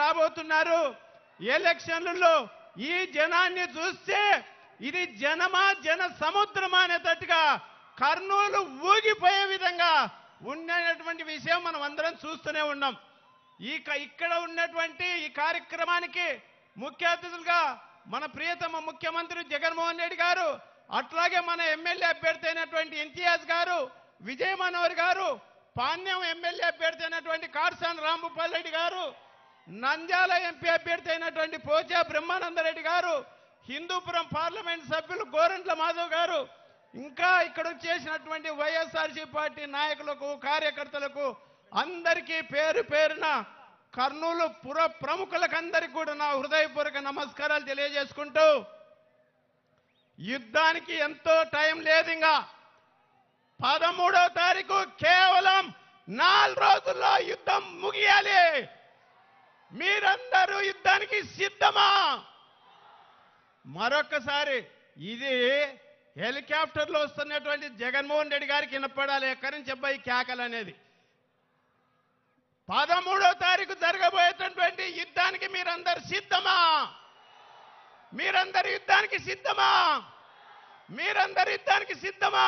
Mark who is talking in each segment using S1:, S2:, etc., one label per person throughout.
S1: రాబోతున్నారు. ఎలక్షన్లలో ఈ జనాన్ని చూస్తే ఇది జనమా జన సముద్రమా అనేటట్టుగా కర్నూలు ఊగిపోయే విధంగా ఉన్నటువంటి విషయం మనం అందరం చూస్తూనే ఉన్నాం. ఇక్కడ ఉన్నటువంటి ఈ కార్యక్రమానికి ముఖ్య అతిథులుగా మన ప్రియతమ ముఖ్యమంత్రి జగన్మోహన్ రెడ్డి గారు, అట్లాగే మన ఎమ్మెల్యే అభ్యర్థి అయినటువంటి ఇంతియాజ్ గారు, విజయ్ మనోహర్ గారు, పాణ్యం ఎమ్మెల్యే అభ్యర్థి అయినటువంటి కాట్సాని రాంభూపాల్ రెడ్డి గారు, నంద్యాల ఎంపీ అభ్యర్థి అయినటువంటి పోచా బ్రహ్మానందరెడ్డి గారు, హిందూపురం పార్లమెంట్ సభ్యులు గోరంట్ల మాధవ్ గారు, ఇంకా ఇక్కడ చేసినటువంటి వైఎస్ఆర్సీ పార్టీ నాయకులకు, కార్యకర్తలకు అందరికీ పేరు పేరున కర్నూలు పుర ప్రముఖులకు అందరికీ కూడా నా హృదయపూర్వక నమస్కారాలు తెలియజేసుకుంటూ, యుద్ధానికి ఎంతో టైం లేదు. ఇంకా 13వ తారీఖు కేవలం 4 రోజుల్లో యుద్ధం ముగియాలి. మీరందరూ యుద్ధానికి సిద్ధమా? మరొకసారి ఇది హెలికాప్టర్లో వస్తున్నటువంటి జగన్మోహన్ రెడ్డి గారికి వినపడాలి ఎక్కడి నుంచి అబ్బాయి కేకలు అనేది. 13వ తారీఖు జరగబోయేటటువంటి యుద్ధానికి మీరందరూ సిద్ధమా? మీరందరూ యుద్ధానికి సిద్ధమా? మీరందరూ యుద్ధానికి సిద్ధమా?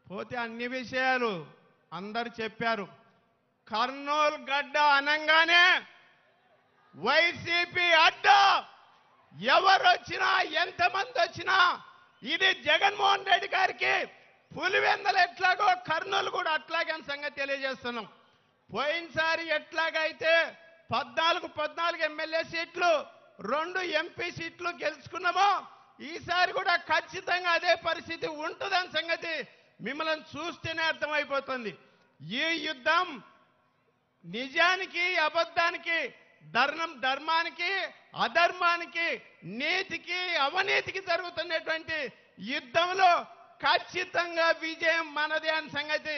S1: పోతే అన్ని విషయాలు అందరు చెప్పారు. కర్నూలు గడ్డ అనంగానే వైసీపీ అడ్డ ఎవరు వచ్చినా ఎంతమంది వచ్చినా ఇది జగన్మోహన్ రెడ్డి గారికి పులివెందలు ఎట్లాగో కర్నూలు కూడా అట్లాగే అని సంగతి తెలియజేస్తున్నాం. పోయినసారి ఎట్లాగైతే 14 ఎమ్మెల్యే సీట్లు 2 ఎంపీ సీట్లు గెలుచుకున్నామో ఈసారి కూడా ఖచ్చితంగా అదే పరిస్థితి ఉంటుందని సంగతి మిమ్మల్ని చూస్తేనే అర్థమైపోతుంది. ఈ యుద్ధం నిజానికి అబద్ధానికి, ధర్మానికి అధర్మానికి, నీతికి అవినీతికి జరుగుతున్నటువంటి యుద్ధంలో ఖచ్చితంగా విజయం మనదే అని సంగతి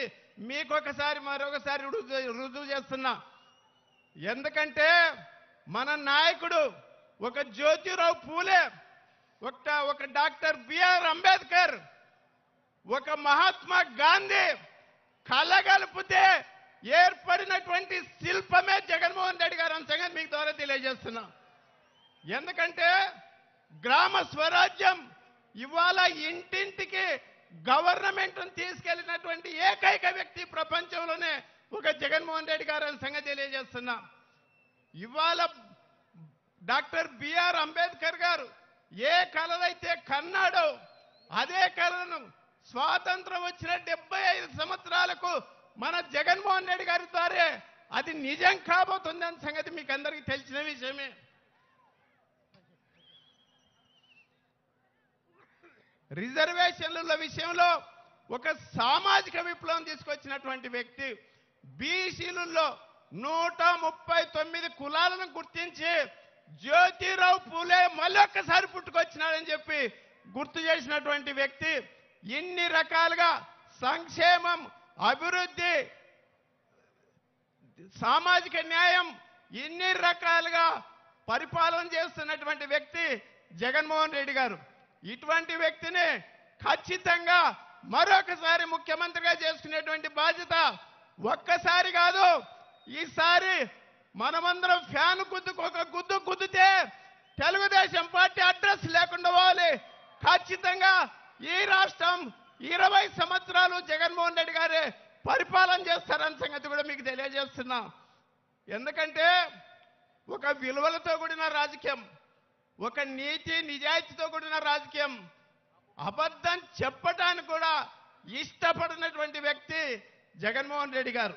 S1: మరొకసారి రుజువు చేస్తున్నా. ఎందుకంటే మన నాయకుడు ఒక జ్యోతిరావు పూలే, ఒక డాక్టర్ బిఆర్ అంబేద్కర్, ఒక మహాత్మా గాంధీ కలగలిపితే ఏర్పడినటువంటి శిల్పమే జగన్మోహన్ రెడ్డి గారు అని సంగతి మీకు ద్వారా తెలియజేస్తున్నా. ఎందుకంటే గ్రామ స్వరాజ్యం ఇవాళ ఇంటింటికి గవర్నమెంట్ తీసుకెళ్లినటువంటి ఏకైక వ్యక్తి ప్రపంచంలోనే ఒక జగన్మోహన్ రెడ్డి గారు అని సంగతి తెలియజేస్తున్నా. ఇవాళ డాక్టర్ బిఆర్ అంబేద్కర్ గారు ఏ కళలైతే కన్నాడో అదే కళను స్వాతంత్రం వచ్చిన 75 సంవత్సరాలకు మన జగన్మోహన్ రెడ్డి గారి ద్వారా అది నిజం కాబోతుంది అన్న సంగతి మీకు అందరికీ తెలిసిన విషయమే. రిజర్వేషన్ల విషయంలో ఒక సామాజిక విప్లవం తీసుకొచ్చినటువంటి వ్యక్తి, బీసీలలో 139 కులాలను గుర్తించి జ్యోతిరావు పూలే మళ్ళొక్కసారి పుట్టుకొచ్చినాడని చెప్పి గుర్తు చేసినటువంటి వ్యక్తి, ఇన్ని రకాలుగా సంక్షేమం, అభివృద్ధి, సామాజిక న్యాయం ఇన్ని రకాలుగా పరిపాలన చేస్తున్నటువంటి వ్యక్తి జగన్మోహన్ రెడ్డి గారు. ఇటువంటి వ్యక్తిని ఖచ్చితంగా మరొకసారి ముఖ్యమంత్రిగా చేసుకునేటువంటి బాధ్యత ఒక్కసారి కాదు, ఈసారి మనమందరం ఫ్యాన్ ఒక గుద్దు గుద్దితే తెలుగుదేశం పార్టీ అడ్రస్ లేకుండా పోవాలి. ఖచ్చితంగా ఈ రాష్ట్రం 20 సంవత్సరాలు జగన్మోహన్ రెడ్డి గారే పరిపాలన చేస్తారన్న సంగతి కూడా మీకు తెలియజేస్తున్నా. ఎందుకంటే ఒక విలువలతో కూడిన రాజకీయం, ఒక నీతి నిజాయితీతో కూడిన రాజకీయం, అబద్ధం చెప్పడానికి కూడా ఇష్టపడినటువంటి వ్యక్తి జగన్మోహన్ రెడ్డి గారు.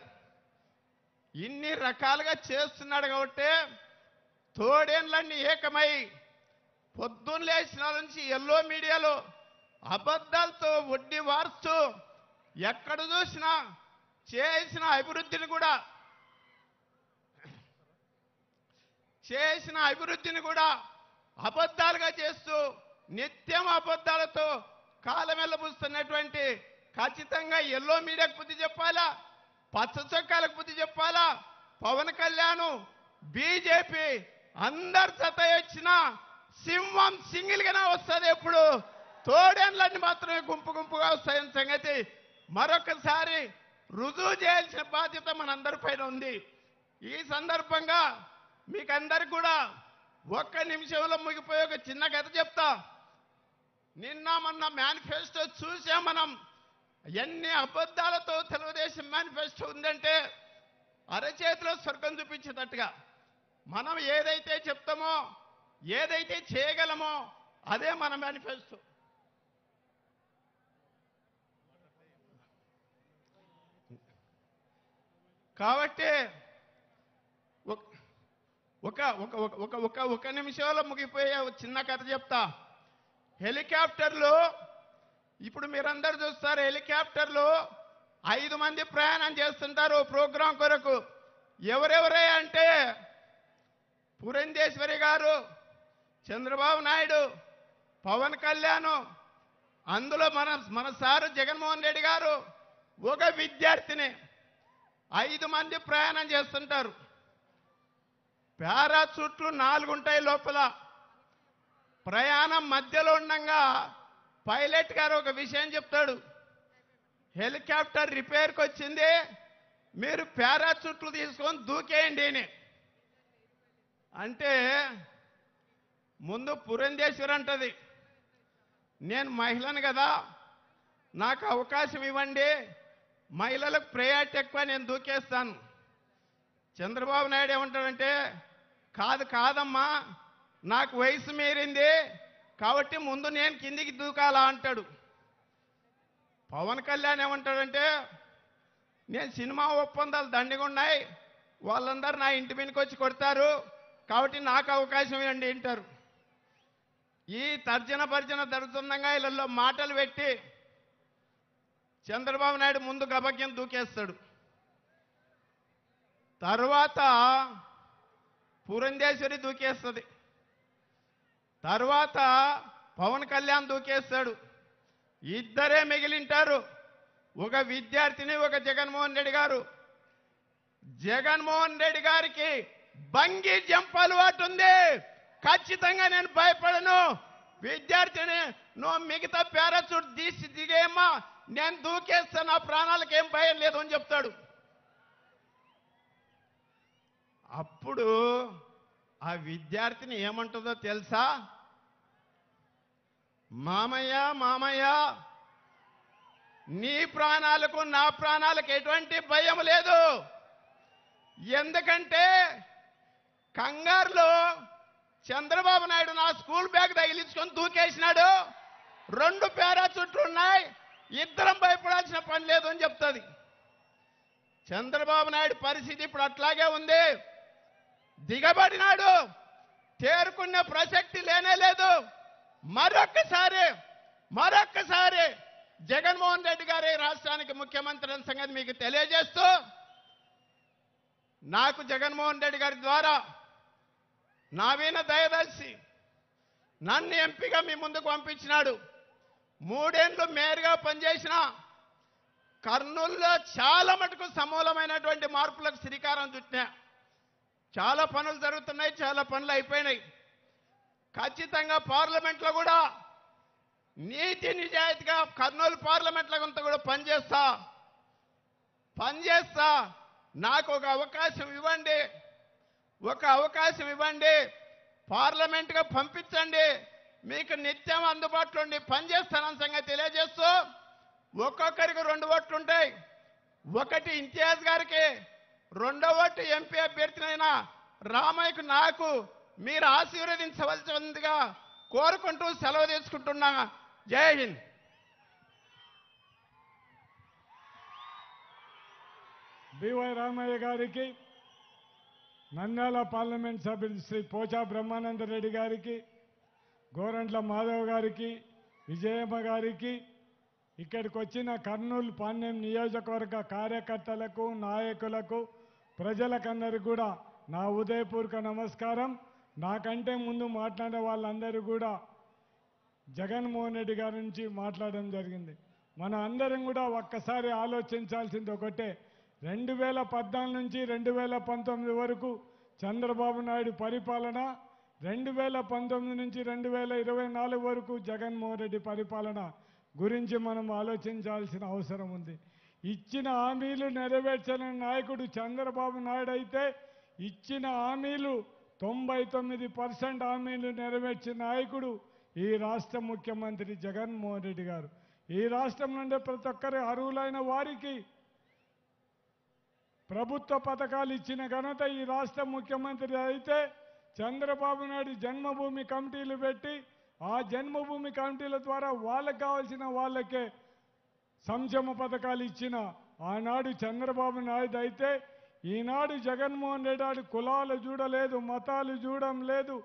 S1: ఇన్ని రకాలుగా చేస్తున్నాడు కాబట్టి తోడేళ్ళన్నీ ఏకమై పొద్దున్న లేచిన నుంచి ఎల్లో మీడియాలో అబద్ధాలతో వడ్డీ వారుస్తూ ఎక్కడ చూసినా చేసిన అభివృద్ధిని కూడా అబద్ధాలుగా చేస్తూ నిత్యం అబద్ధాలతో కాలం వెళ్ళబుస్తున్నటువంటి, ఖచ్చితంగా ఎల్లో మీడియాకు బుద్ధి చెప్పాలా, పచ్చ చొక్కాలకు బుద్ధి చెప్పాలా. పవన్ కళ్యాణ్, బీజేపీ అందరు జత వచ్చిన సింహం సింగిల్ గానే వస్తుంది. ఎప్పుడు తోడేళ్ళని మాత్రమే గుంపు గుంపుగా వస్తాయని సంగతి మరొకసారి రుజువు చేయాల్సిన బాధ్యత మనందరిపైన ఉంది. ఈ సందర్భంగా మీకందరికి కూడా ఒక్క నిమిషంలో ముగిపోయే ఒక చిన్న కథ చెప్తా. నిన్న మొన్న మేనిఫెస్టో చూసే మనం ఎన్ని అబద్ధాలతో తెలుగుదేశం మేనిఫెస్టో ఉందంటే అరచేతిలో స్వర్గం చూపించేటట్టుగా. మనం ఏదైతే చెప్తామో ఏదైతే చేయగలమో అదే మన మేనిఫెస్టో. కాబట్టి ఒక నిమిషంలో ముగిపోయే చిన్న కథ చెప్తా. హెలికాప్టర్లు ఇప్పుడు మీరందరూ చూస్తారు, హెలికాప్టర్లు 5 మంది ప్రయాణం చేస్తుంటారు ప్రోగ్రాం కొరకు. ఎవరెవరే అంటే పురంధేశ్వరి గారు, చంద్రబాబు నాయుడు, పవన్ కళ్యాణ్, అందులో మన సారు జగన్మోహన్ రెడ్డి గారు, ఒక విద్యార్థిని 5 మంది ప్రయాణం చేస్తుంటారు. పారాచూట్లు 4 ఉంటాయి లోపల. ప్రయాణం మధ్యలో ఉండగా పైలట్ గారు ఒక విషయం చెప్తాడు, హెలికాప్టర్ రిపేర్కి వచ్చింది, మీరు పారాచూట్లు తీసుకొని దూకేయండి అని. అంటే ముందు పురంధేశ్వరి అంటది, నేను మహిళను కదా, నాకు అవకాశం ఇవ్వండి, మహిళలకు ప్రయారిటీ ఎక్కువ, నేను దూకేస్తాను. చంద్రబాబు నాయుడు ఏమంటాడంటే, కాదమ్మా, నాకు వయసు మీరింది కాబట్టి ముందు నేను కిందికి దూకాలా అంటాడు. పవన్ కళ్యాణ్ ఏమంటాడంటే, నేను సినిమా ఒప్పందాలు దండిగా ఉన్నాయి, వాళ్ళందరూ నా ఇంటి మీదకి వచ్చి కొడతారు కాబట్టి నాకు అవకాశం ఇవ్వండి అంటారు. ఈ తర్జన భర్జన జరుగుతుండగా ఇళ్ళల్లో మాటలు పెట్టి చంద్రబాబు నాయుడు ముందు గబగ్యం దూకేస్తాడు. తర్వాత పురంధేశ్వరి దూకేస్తుంది, తర్వాత పవన్ కళ్యాణ్ దూకేస్తాడు. ఇద్దరే మిగిలింటారు, ఒక విద్యార్థిని, ఒక జగన్మోహన్ రెడ్డి గారు. జగన్మోహన్ రెడ్డి గారికి బంగీ జంప్ అలవాటు ఉంది, ఖచ్చితంగా నేను భయపడను, విద్యార్థిని నువ్వు మిగతా పారాచూట్ తీసి దిగేమ్మా, నేను దూకేస్తాను, నా ప్రాణాలకు ఏం భయం లేదు అని చెప్తాడు. అప్పుడు ఆ విద్యార్థిని ఏమంటుందో తెలుసా, మామయ్య నీ ప్రాణాలకు నా ప్రాణాలకు ఎటువంటి భయం లేదు, ఎందుకంటే కంగారులో చంద్రబాబు నాయుడు నా స్కూల్ బ్యాగ్ తగిలించుకొని దూకేసినాడు, 2 పారాచూట్లు ఉన్నాయి, ఇద్దరం భయపడాల్సిన పని లేదు అని చెప్తుంది. చంద్రబాబు నాయుడు పరిస్థితి ఇప్పుడు అట్లాగే ఉంది, దిగబడినాడు, తేరుకునే ప్రసక్తి లేనే లేదు. మరొక్కసారి జగన్మోహన్ రెడ్డి గారి రాష్ట్రానికి ముఖ్యమంత్రి అనే సంగతి మీకు తెలియజేస్తూ, నాకు జగన్మోహన్ రెడ్డి గారి ద్వారా నా మీద దయదలిసి నన్ను ఎంపీగా మీ ముందుకు పంపించినాడు. 3 ఏళ్లు మేయర్గా పనిచేసిన కర్నూలులో చాలా మటుకు సమూలమైనటువంటి మార్పులకు శ్రీకారం చుట్టినా. చాలా పనులు జరుగుతున్నాయి, చాలా పనులు అయిపోయినాయి. ఖచ్చితంగా పార్లమెంట్లో కూడా నీతి నిజాయితీగా కర్నూలు పార్లమెంట్లో కొంత కూడా పనిచేస్తా. నాకు ఒక అవకాశం ఇవ్వండి, పార్లమెంట్గా పంపించండి, మీకు నిత్యం అందుబాటులో ఉండి పనిచేస్తానని సంగతి తెలియజేస్తూ, ఒక్కొక్కరికి 2 ఓట్లు ఉంటాయి. ఒకటి ఇంతియాజ్ గారికి, 2వ ఓటు ఎంపీ అభ్యర్థినైన రామయ్యకు నాకు మీరు ఆశీర్వదించవలసిందిగా కోరుకుంటూ సెలవు తీసుకుంటున్నా. జై హింద్.
S2: బివై రామయ్య గారికి, నంద్యాల పార్లమెంట్ సభ్యులు శ్రీ పోచా బ్రహ్మానందరెడ్డి గారికి, గోరంట్ల మాధవ్ గారికి, విజయమ్మ గారికి, ఇక్కడికి వచ్చిన కర్నూలు పాణ్యం నియోజకవర్గ కార్యకర్తలకు, నాయకులకు, ప్రజలకందరికీ కూడా నా ఉదయపూర్వక నమస్కారం. నాకంటే ముందు మాట్లాడే వాళ్ళందరూ కూడా జగన్మోహన్ రెడ్డి గారి నుంచి మాట్లాడడం జరిగింది. మన అందరం కూడా ఒక్కసారి ఆలోచించాల్సింది ఒకటే, 2014 నుంచి 2019 వరకు చంద్రబాబు నాయుడు పరిపాలన, 2019 నుంచి 2024 వరకు జగన్మోహన్ రెడ్డి పరిపాలన గురించి మనం ఆలోచించాల్సిన అవసరం ఉంది. ఇచ్చిన హామీలు నెరవేర్చని నాయకుడు చంద్రబాబు నాయుడు అయితే ఇచ్చిన హామీలు 99% హామీలు నెరవేర్చిన నాయకుడు ఈ రాష్ట్ర ముఖ్యమంత్రి జగన్మోహన్ రెడ్డి గారు. ఈ రాష్ట్రం నుండి ప్రతి ఒక్కరి అర్హులైన వారికి ప్రభుత్వ పథకాలు ఇచ్చిన ఘనత ఈ రాష్ట్ర ముఖ్యమంత్రి అయితే, చంద్రబాబు నాయుడు జన్మభూమి కమిటీలు పెట్టి ఆ జన్మభూమి కమిటీల ద్వారా వాళ్ళకి కావాల్సిన వాళ్ళకే సంక్షేమ పథకాలు ఇచ్చిన ఆనాడు చంద్రబాబు నాయుడు అయితే, ఈనాడు జగన్మోహన్ రెడ్డి కులాలు చూడలేదు, మతాలు చూడడం లేదు,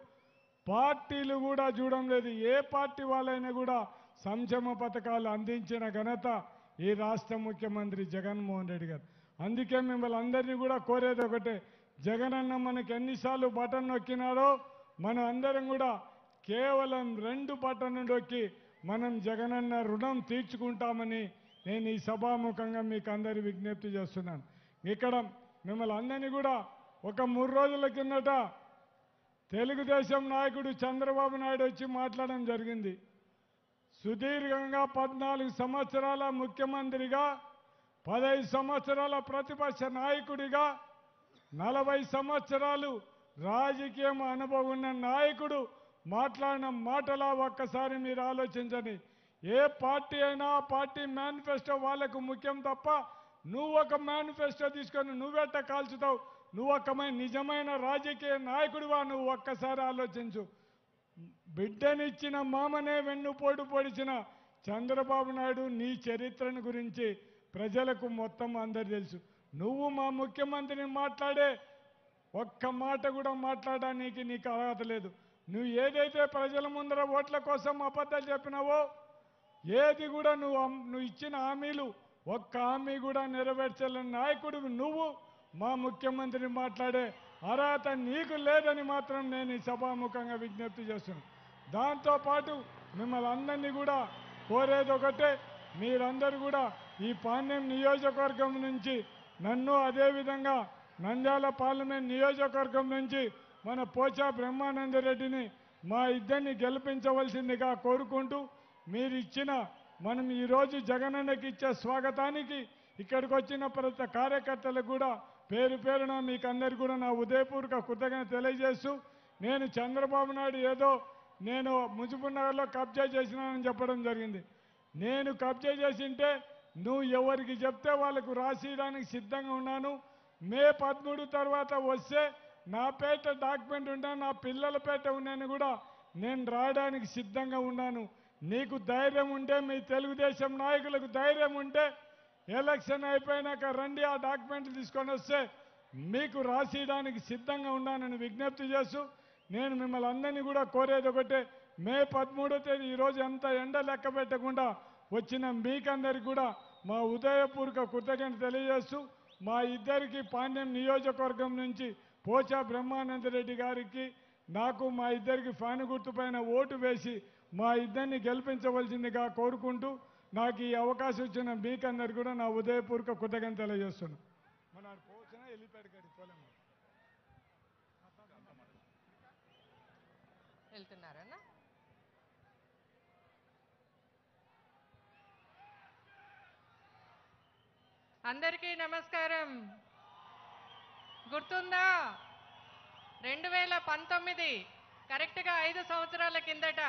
S2: పార్టీలు కూడా చూడడం లేదు. ఏ పార్టీ వాళ్ళైనా కూడా సంక్షేమ పథకాలు అందించిన ఘనత ఈ రాష్ట్ర ముఖ్యమంత్రి జగన్మోహన్ రెడ్డి గారు. అందుకే మిమ్మల్ని అందరినీ కూడా కోరేది ఒకటే, జగనన్న మనకి ఎన్నిసార్లు బటన్ నొక్కినాడో మనం అందరం కూడా కేవలం 2 బటన్లు నొక్కి మనం జగనన్న రుణం తీర్చుకుంటామని నేను ఈ సభాముఖంగా మీకు అందరి విజ్ఞప్తి చేస్తున్నాను. ఇక్కడ మిమ్మల్ని అందరినీ కూడా ఒక 3 రోజుల కిందట తెలుగుదేశం నాయకుడు చంద్రబాబు నాయుడు వచ్చి మాట్లాడడం జరిగింది. సుదీర్ఘంగా 14 సంవత్సరాల ముఖ్యమంత్రిగా, 15 సంవత్సరాల ప్రతిపక్ష నాయకుడిగా, 40 సంవత్సరాలు రాజకీయం అనుభవం ఉన్న నాయకుడు మాట్లాడిన మాటలా ఒక్కసారి మీరు ఆలోచించండి. ఏ పార్టీ అయినా ఆ పార్టీ మేనిఫెస్టో వాళ్ళకు ముఖ్యం తప్ప, నువ్వు ఒక మేనిఫెస్టో తీసుకొని నువ్వెట్ట కాల్చుతావు? నువ్వు ఒక నిజమైన రాజకీయ నాయకుడివా? నువ్వు ఒక్కసారి ఆలోచించు. బిడ్డనిచ్చిన మామనే వెన్నుపోటు పొడిచిన చంద్రబాబు నాయుడు నీ చరిత్రను గురించి ప్రజలకు మొత్తం అందరు తెలుసు. నువ్వు మా ముఖ్యమంత్రిని మాట్లాడే ఒక్క మాట కూడా మాట్లాడడానికి నీకు అర్హత లేదు. నువ్వు ఏదైతే ప్రజల ముందర ఓట్ల కోసం అబద్ధాలు చెప్పినావో, ఏది కూడా నువ్వు ఇచ్చిన హామీలు ఒక్క హామీ కూడా నెరవేర్చలేని నాయకుడు నువ్వు. మా ముఖ్యమంత్రిని మాట్లాడే అర్హత నీకు లేదని మాత్రం నేను ఈ సభాముఖంగా విజ్ఞప్తి చేస్తున్నాను. దాంతోపాటు మిమ్మల్ని అందరినీ కూడా కోరేది ఒకటే, మీరందరూ కూడా ఈ పాణ్యం నియోజకవర్గం నుంచి నన్ను, అదేవిధంగా నంద్యాల పార్లమెంట్ నియోజకవర్గం నుంచి మన పోచా బ్రహ్మానందరెడ్డిని మా ఇద్దరిని గెలిపించవలసిందిగా కోరుకుంటూ, మీరు ఇచ్చిన మనం ఈరోజు జగనన్నకి ఇచ్చే స్వాగతానికి ఇక్కడికి వచ్చిన ప్రతి కార్యకర్తలకు కూడా పేరు పేరున మీకు అందరికీ కూడా నా ఉదయపూర్వక కృతజ్ఞత తెలియజేస్తూ, నేను చంద్రబాబు నాయుడు ఏదో నేను ముజఫర్ నగర్లో కబ్జా చేసినానని చెప్పడం జరిగింది. నేను కబ్జా చేసింటే నువ్వు ఎవరికి చెప్తే వాళ్ళకు రాసియడానికి సిద్ధంగా ఉన్నాను. మే 13 తర్వాత వస్తే నా పేట డాక్యుమెంట్ ఉన్నాను, నా పిల్లల పేట ఉన్నాను కూడా నేను రాయడానికి సిద్ధంగా ఉన్నాను. నీకు ధైర్యం ఉంటే, మీ తెలుగుదేశం నాయకులకు ధైర్యం ఉంటే ఎలక్షన్ అయిపోయినాక రండి, ఆ డాక్యుమెంట్లు తీసుకొని వస్తే మీకు రాసియడానికి సిద్ధంగా ఉన్నానని విజ్ఞప్తి చేస్తూ, నేను మిమ్మల్ని అందరినీ కూడా కోరేది ఒకటే, మే 13వ తేదీ ఈరోజు ఎంత ఎండ లెక్క పెట్టకుండా వచ్చిన మీకందరికి కూడా మా ఉదయపూర్వక కృతజ్ఞత తెలియజేస్తూ, మా ఇద్దరికి పాణ్యం నియోజకవర్గం నుంచి పోచా బ్రహ్మానందరెడ్డి గారికి నాకు మా ఇద్దరికి ఫ్యాన్ గుర్తుపైన ఓటు వేసి మా ఇద్దరిని గెలిపించవలసిందిగా కోరుకుంటూ, నాకు ఈ అవకాశం ఇచ్చిన మీకందరికి కూడా నా ఉదయపూర్వక కృతజ్ఞత తెలియజేస్తున్నాను. మన పోచినా వెళ్ళిపోయాడు పోలేము.
S3: వెళ్తున్నారన్నా? అందరికీ నమస్కారం. గుర్తుందా 2019 కరెక్ట్గా 5 సంవత్సరాల కిందట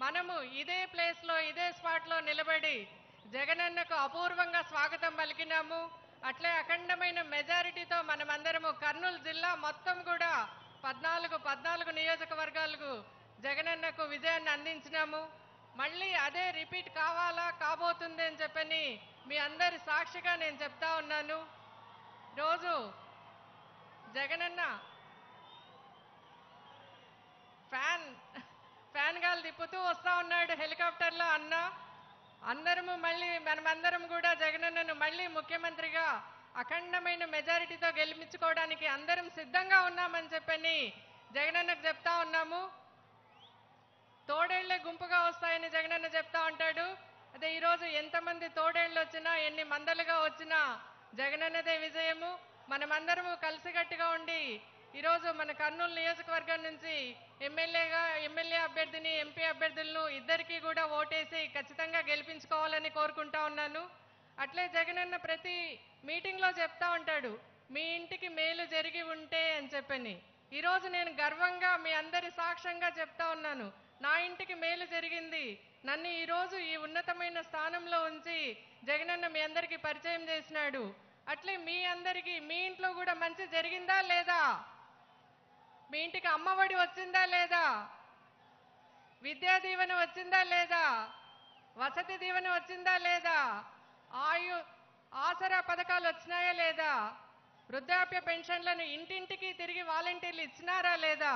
S3: మనము ఇదే ప్లేస్లో ఇదే స్పాట్లో నిలబడి జగనన్నకు అపూర్వంగా స్వాగతం పలికినాము. అట్లే అఖండమైన మెజారిటీతో మనమందరము కర్నూలు జిల్లా మొత్తం కూడా 14 నియోజకవర్గాలకు జగనన్నకు విజయాన్ని అందించినాము. మళ్ళీ అదే రిపీట్ కావాలా, కాబోతుంది అని చెప్పని మీ అందరి సాక్షిగా నేను చెప్తా ఉన్నాను. రోజు జగనన్న ఫ్యాన్ గాలు తిప్పుతూ వస్తూ ఉన్నాడు హెలికాప్టర్లో. మనమందరం కూడా జగనన్నను మళ్ళీ ముఖ్యమంత్రిగా అఖండమైన మెజారిటీతో గెలిపించుకోవడానికి అందరం సిద్ధంగా ఉన్నామని చెప్పని జగనన్నకు చెప్తా ఉన్నాము. తోడేళ్లే గుంపుగా వస్తాయని జగనన్న చెప్తా ఉంటాడు. అదే ఈరోజు ఎంతమంది తోడేళ్ళు వచ్చినా, ఎన్ని మందలుగా వచ్చినా జగనన్నదే విజయము. మనమందరము కలిసికట్టుగా ఉండి ఈరోజు మన కర్నూలు నియోజకవర్గం నుంచి ఎమ్మెల్యే అభ్యర్థిని, ఎంపీ అభ్యర్థులను ఇద్దరికీ కూడా ఓటేసి ఖచ్చితంగా గెలిపించుకోవాలని కోరుకుంటా ఉన్నాను. అట్లే జగనన్న ప్రతి మీటింగ్లో చెప్తా ఉంటాడు, మీ ఇంటికి మేలు జరిగి ఉంటే అని చెప్పని ఈరోజు నేను గర్వంగా మీ అందరి సాక్ష్యంగా చెప్తా ఉన్నాను. నా ఇంటికి మేలు జరిగింది. నన్ను ఈరోజు ఈ ఉన్నతమైన స్థానంలో ఉంచి జగనన్న మీ అందరికీ పరిచయం చేసినాడు. అట్లే మీ అందరికీ మీ ఇంట్లో కూడా మంచి జరిగిందా లేదా? మీ ఇంటికి అమ్మఒడి వచ్చిందా లేదా? విద్యా దీవెన వచ్చిందా లేదా? వసతి దీవెన వచ్చిందా లేదా? ఆసరా పథకాలు వచ్చినాయా లేదా? వృద్ధాప్య పెన్షన్లను ఇంటింటికి తిరిగి వాలంటీర్లు ఇచ్చినారా లేదా?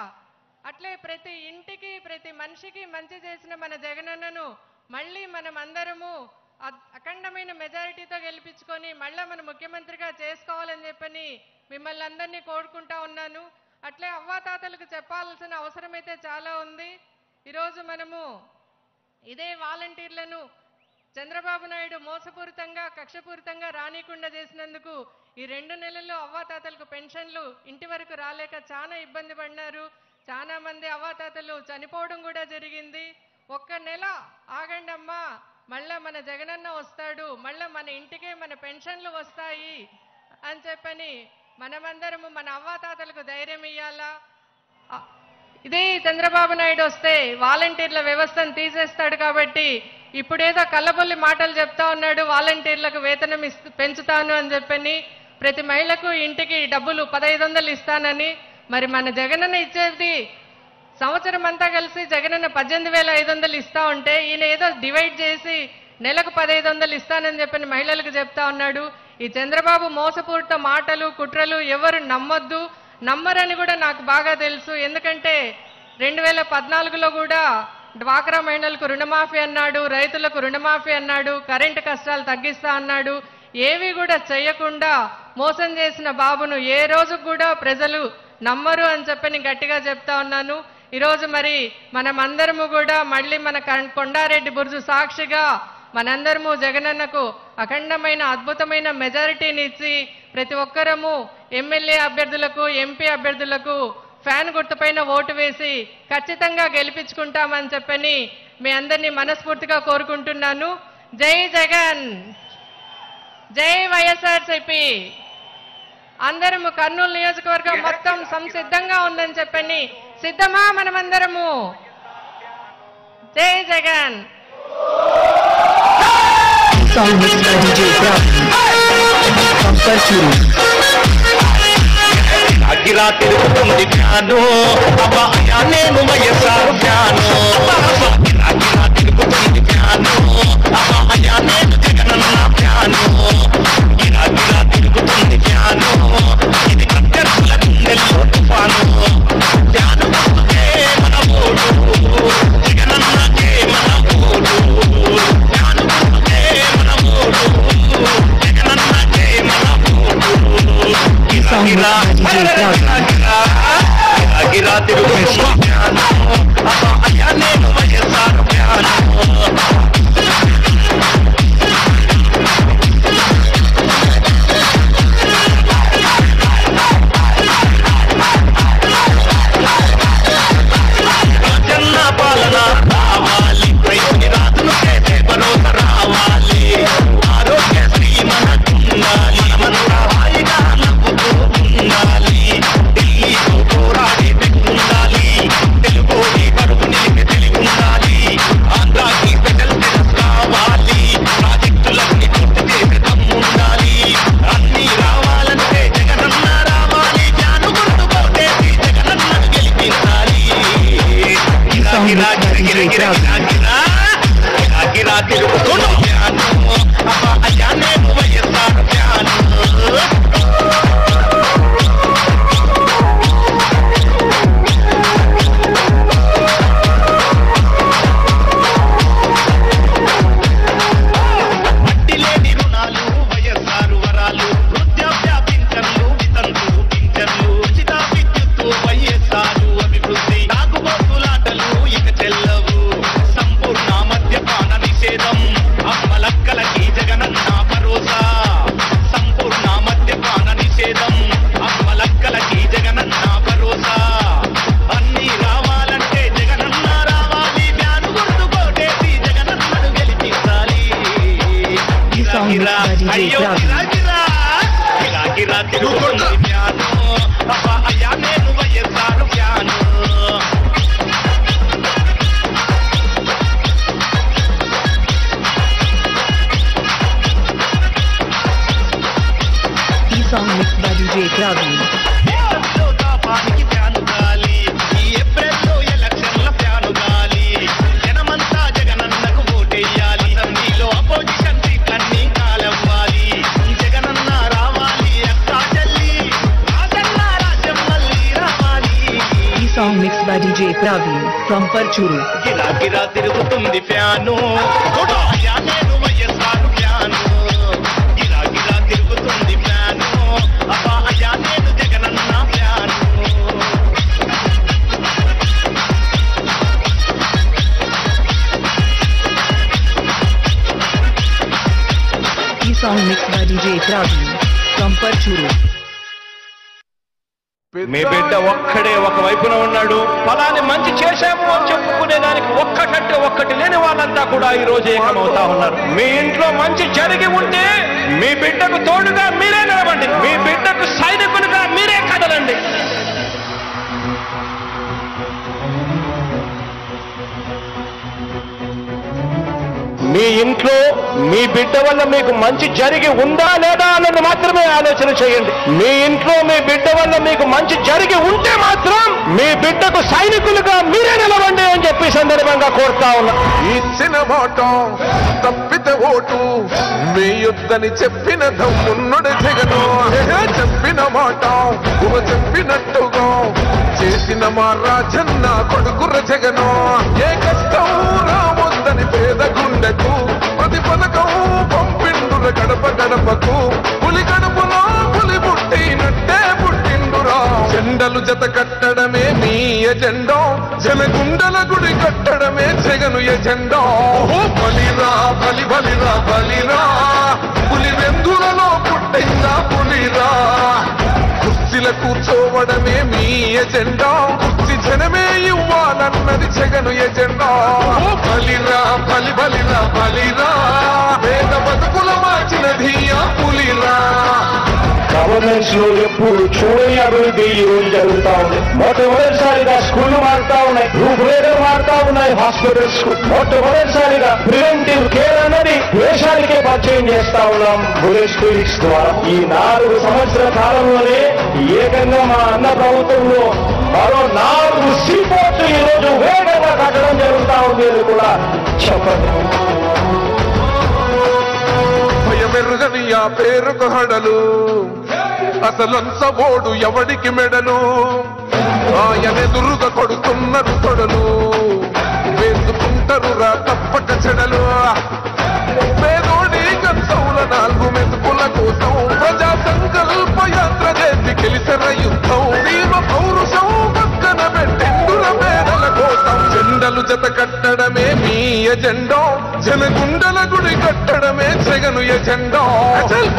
S3: అట్లే ప్రతి ఇంటికి ప్రతి మనిషికి మంచి చేసిన మన జగనన్నను మళ్ళీ మనం అందరము అఖండమైన మెజారిటీతో గెలిపించుకొని మళ్ళీ మన ముఖ్యమంత్రిగా చేసుకోవాలని చెప్పని మిమ్మల్ని అందరినీ కోరుకుంటా ఉన్నాను. అట్లే అవ్వాతాతలకు చెప్పాల్సిన అవసరం అయితే చాలా ఉంది. ఈరోజు మనము ఇదే వాలంటీర్లను చంద్రబాబు నాయుడు మోసపూరితంగా కక్షపూరితంగా రానికుండా చేసినందుకు ఈ 2 నెలల్లో అవ్వాతాతలకు పెన్షన్లు ఇంటి వరకు రాలేక చాలా ఇబ్బంది పడినారు. చాలా మంది అవ్వాతాతలు చనిపోవడం కూడా జరిగింది. ఒక్క నెల ఆగండి అమ్మా, మళ్ళా మన జగనన్న వస్తాడు, మళ్ళా మన ఇంటికే మన పెన్షన్లు వస్తాయి అని చెప్పని మనమందరము మన అవ్వాతాతలకు ధైర్యం ఇయ్యాలా. ఇదే చంద్రబాబు నాయుడు వస్తే వాలంటీర్ల వ్యవస్థను తీసేస్తాడు కాబట్టి ఇప్పుడేదో కళ్ళబొల్లి మాటలు చెప్తా ఉన్నాడు, వాలంటీర్లకు వేతనం పెంచుతాను అని చెప్పని, ప్రతి మహిళకు ఇంటికి డబ్బులు 1500 ఇస్తానని. మరి మన జగనన్న ఇచ్చేది సంవత్సరం అంతా కలిసి జగనన్న 18,500 ఇస్తా ఉంటే ఈయన ఏదో డివైడ్ చేసి నెలకు 1500 ఇస్తానని చెప్పని మహిళలకు చెప్తా ఉన్నాడు. ఈ చంద్రబాబు మోసపూరిత మాటలు కుట్రలు ఎవరు నమ్మొద్దు, నమ్మరని కూడా నాకు బాగా తెలుసు. ఎందుకంటే 2014లో కూడా డ్వాక్రా మహిళలకు రుణమాఫీ అన్నాడు, రైతులకు రుణమాఫీ అన్నాడు, కరెంటు కష్టాలు తగ్గిస్తా అన్నాడు. ఏవి కూడా చేయకుండా మోసం చేసిన బాబును ఏ రోజు కూడా ప్రజలు నమ్మరు అని చెప్పని గట్టిగా చెప్తా ఉన్నాను. ఈరోజు మరి మనమందరము కూడా మళ్ళీ మన కొండారెడ్డి బుర్జు సాక్షిగా మనందరము జగనన్నకు అఖండమైన అద్భుతమైన మెజారిటీని ఇచ్చి ప్రతి ఒక్కరము ఎమ్మెల్యే అభ్యర్థులకు ఎంపీ అభ్యర్థులకు ఫ్యాన్ గుర్తుపైన ఓటు వేసి ఖచ్చితంగా గెలిపించుకుంటామని చెప్పని మీ అందరినీ మనస్ఫూర్తిగా కోరుకుంటున్నాను. జై జగన్, జై వైఎస్ఆర్సీపీ. అందరము కర్నూలు నియోజకవర్గం మొత్తం సంసిద్ధంగా ఉందని చెప్పని సిద్ధమా మనమందరము? జై జగన్.
S4: అగిరా తిరుగుతుంది జ్ఞాను అబ్బాయా నేను వైఎస్ఆర్ జ్ఞాను అగిరా తిరుగుతుంది జ్ఞాను అబ్బాయా నేను జగనన్న జ్ఞాను అగిరా తిరుగుతుంది జ్ఞాను ఇది కట్టెల గుండెల్లో తుఫాను జ్ఞాను మన ఓటు జగనన్నకే మన ఓటు జ్ఞాను మన ఓటు జగనన్నకే మన ఓటు అగిరా తిరుగుతుంది జ్ఞాను అబ్బాయా నేను వైఎస్ఆర్ జ్ఞాను పాలన రావాలి, రైతుని రాజును చేసే భరోసా రావాలి, ఆరోగ్యశ్రీ మనకుండాలి, మనమంతా హాయిగా నవ్వుతూ ఉండాలి, ఢిల్లీతో పోరాడి తెగుండాలి, తెలుగోడి పరువు నిలిపి తెలివి ఉండాలి, ఆంధ్రాకి స్పెషల్ స్టేటస్ కావాలి, ప్రాజెక్టులన్నీ పూర్తి చేసే దమ్ముండాలి, అన్నీ రావాలంటే జగనన్న రావాలి, జాను గుర్తు కోటేసి జగనన్నను గెలిపించాలి. గిరా తిరుగుతున్న జ్ఞాను అబ్బాయా నేను వైఎస్ఆర్ జ్ఞాను వడ్డీ లేని రుణాలు వైఎస్ఆర్ వరాలు, వృద్ధాప్య పింఛన్లు వితంతు పింఛన్లు, ఉచిత విద్యుత్తు వైఎస్ఆర్ అభివృద్ధి, తాగుబోతులాటలు ఇక చెల్లవు,
S5: song mixed by DJ Praveen from Parchuru.
S4: గిరా గిరా తిరుగుతుంది ఫ్యాను చూడు అయ్యా నేను వైఎస్ఆర్ ఫ్యాను గిరా గిరా తిరుగుతుంది ఫ్యాను అబ్బా అయ్యా నేను Jagananna fan
S5: The song mixed by DJ Praveen from Parchuru.
S6: మీ బిడ్డ ఒక్కడే ఒక వైపున ఉన్నాడు. ఫలాన్ని మంచి చేశాము అని చెప్పుకునేదానికి ఒక్కటంటే ఒక్కటి లేని వాళ్ళంతా కూడా ఈ రోజు ఏకమవుతా ఉన్నారు. మీ ఇంట్లో మంచి జరిగి ఉంటే మీ బిడ్డకు తోడుగా మీరే నిలబండి, మీ బిడ్డకు సైనికులుగా మీరే కదలండి. మీ ఇంట్లో మీ బిడ్డ వల్ల మీకు మంచి జరిగి ఉందా లేదా అన్నది మాత్రమే ఆలోచన చేయండి. మీ ఇంట్లో మీ బిడ్డ వల్ల మీకు మంచి జరిగి ఉంటే మాత్రం మీ బిడ్డకు సైనికులుగా మీరే నిలవండి అని చెప్పి సందర్భంగా కోరుతా ఉన్నా.
S7: ఇచ్చిన మాట తప్పితే ఓటు మీ యుద్ధని చెప్పిన దమ్మున్నడు జగను చెప్పిన మాట చెప్పినట్టుగా చేసిన మా రాజన్న కొడుకుర జగను ఏ కష్టం రావద్దని పేద గుండెకు ప్రతి పథకం పంపిండుర గడప గడపకు పులి గడపలో పులి పుట్టినట్టే పుట్టిండురా జెండలు జత కట్టడమే మీ ఎజెండా జనగుండల గుడి కట్టడమే జగను ఎజెండా బలిరా బలి బలిరా బలిరా పులి వెందులలో పుట్టిందా పులిరా కుర్చీల కూర్చోవడమే మీ ఎజెండా కుర్చీ జనమే ఇవ్వాలన్నది జగను ఎజెండా బలిరా బలి బలిరా బలిరా పేద బతుకుల మార్చినది ఆ పులిరా.
S6: గవర్నెన్స్ లో ఎప్పుడు చూడని అభివృద్ధి ఈ రోజు జరుగుతా ఉంది. మొట్టమొదటిసారిగా స్కూళ్లు మారుతా ఉన్నాయి, రూపురేఖలు మారుతా ఉన్నాయి, హాస్పిటల్స్ మొట్టమొదటిసారిగా ప్రివెంటివ్ కేర్ అన్నది దేశానికే పరిచయం చేస్తా ఉన్నాం బుల్లెట్ క్లినిక్స్ ద్వారా. ఈ 4 సంవత్సరాల కాలంలోనే ఏకంగా మా అన్న ప్రభుత్వంలో మరో 4 సీపోర్ట్లు ఈ రోజు వేగంగా కట్టడం జరుగుతా ఉంది అని కూడా చెప్పండి.
S7: భయమెరుగని ఆ పేరుకు హడలు అసలంచబోడు ఎవడికి మెడలు ఆయనెదురుగా కొడుతున్నారు తొడలు వేసుకుంటారు రా తప్పక చెడలు పేదోడి కంచౌల 4 మెతుకుల కోసం ప్రజా సంకల్ప యాత్ర చేసి గెలిసిన యుద్ధం దీవ పౌరుషం పక్కన పెట్టిండుల పేదల కోసం జెండలు జత కట్టడమే మీ ఎజెండా జనగుండల గుడి కట్టడమే జగను ఎజెండా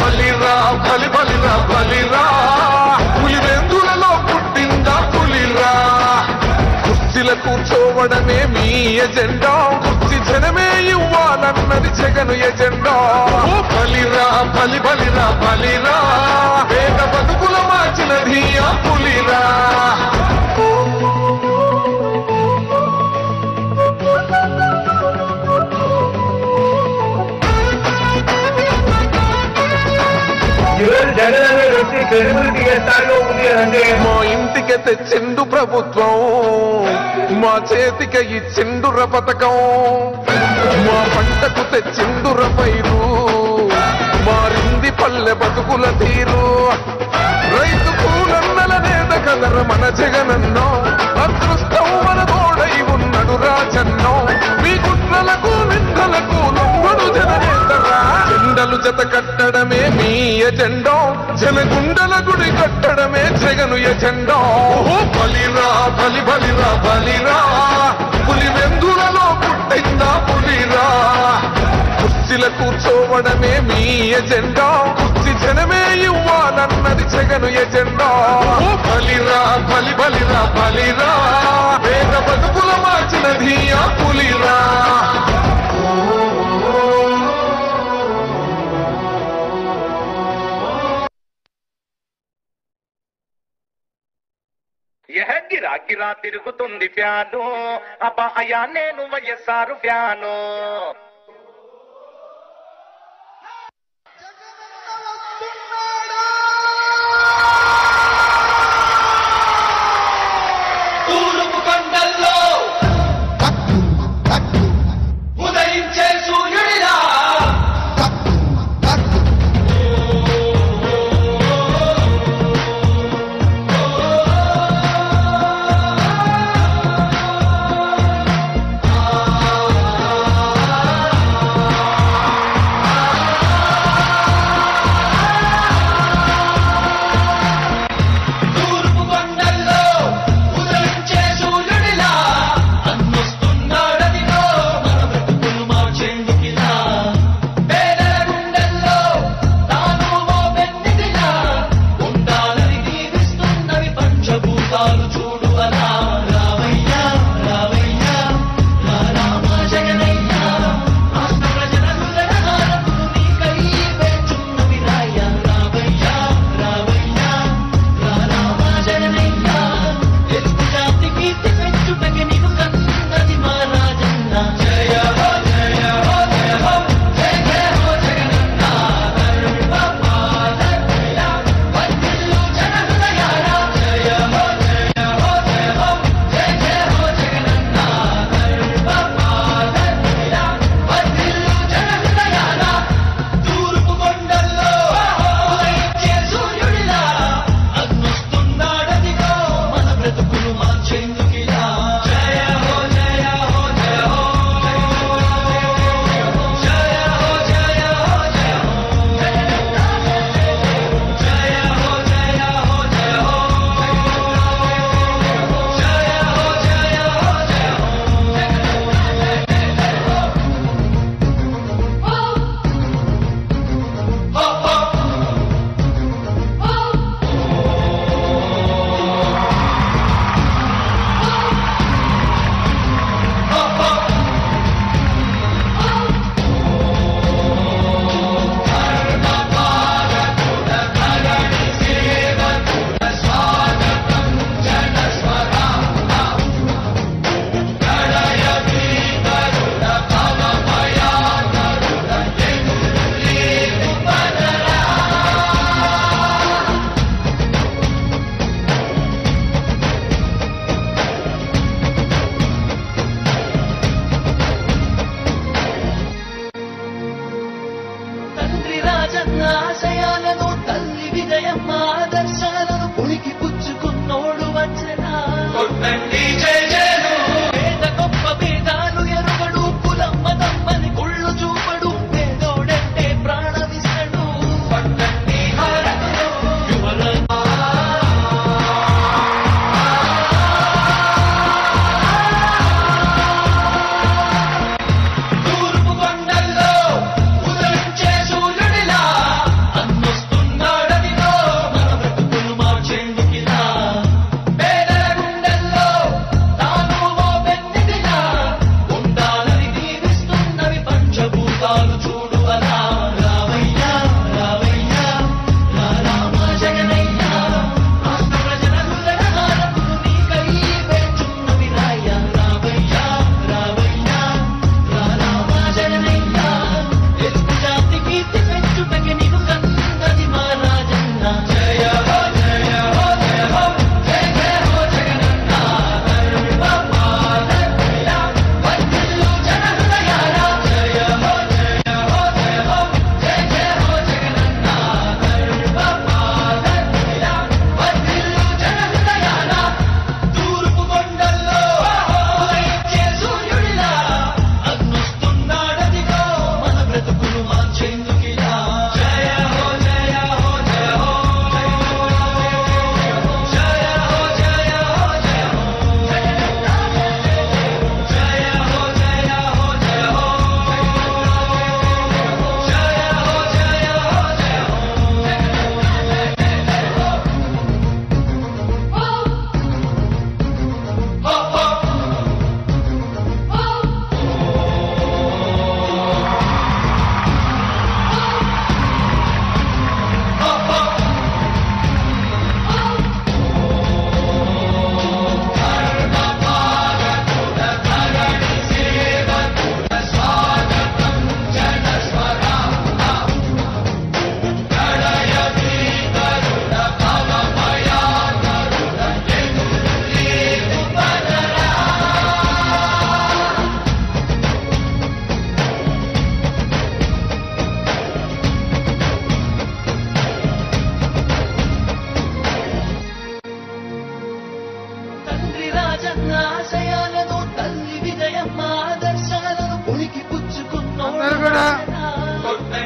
S7: బలిరా బలి బలిరా బలిరా పులి వెందులలో పుట్టిందా పులిరా కుర్చీల కూర్చోవడమే మీ ఎజెండా కుర్చీ జనమే ఇవ్వాలన్నది జగను ఎజెండా బలిరా బలి బలిరా బలిరా పేద బతుకుల మార్చినది ఆ పులిరా. మా ఇంటికి తెచ్చిండు ప్రభుత్వం మా చేతికి ఇచ్చిండుర పథకం మా పంటకు తెచ్చిండుర పైరు మారింది పల్లె బతుకుల తీరు రైతు కూలన్నల నేత కదర మన జగనన్నో అదృష్టం మన తోడై ఉన్నడు రాజన్నో మీ కుట్రలకు నిందలకు నొమ్మడు జననేతరా జెండలు జత కట్టడమే మీ ఎజెండా జనగుండల గుడి కట్టడమే జగను ఎజెండా బలిరా బలి బలిరా బలిరా పులి వెందులలో పుట్టిందా పులిరా కుర్చీల కూర్చోవడమే మీ ఎజెండా కుర్చీ జనమే ఇవ్వాలన్నది జగను ఎజెండా బలిరా బలి బలిరా బలిరా పేద బతుకుల మార్చినది ఆ పులిరా.
S4: గిరా గిరా తిరుగుతుంది ఫ్యాను అబ్బా అయ్యా నేను వైఎస్ఆర్ ఫ్యాను
S8: తూర్పు కొండల్లో ఉదయించే సూర్యుడిలా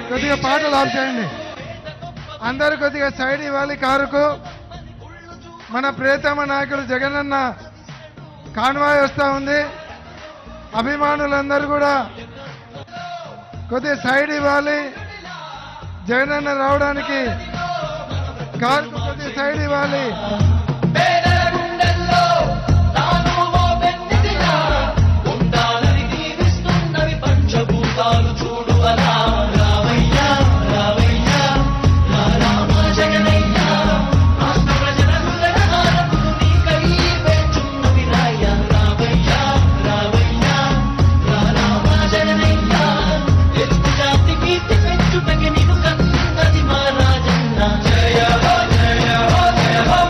S9: కొద్దిగా పాటలు ఆఫ్ చేయండి. అందరూ కొద్దిగా సైడ్ ఇవ్వాలి కారుకు. మన ప్రియతమ నాయకుడు జగనన్న కాన్వాయ్ వస్తూ ఉంది. అభిమానులందరూ కూడా కొద్దిగా సైడ్ ఇవ్వాలి. జగనన్న రావడానికి కారుకు కొద్దిగా సైడ్ ఇవ్వాలి.
S8: జయ హో జయ హో జయ హో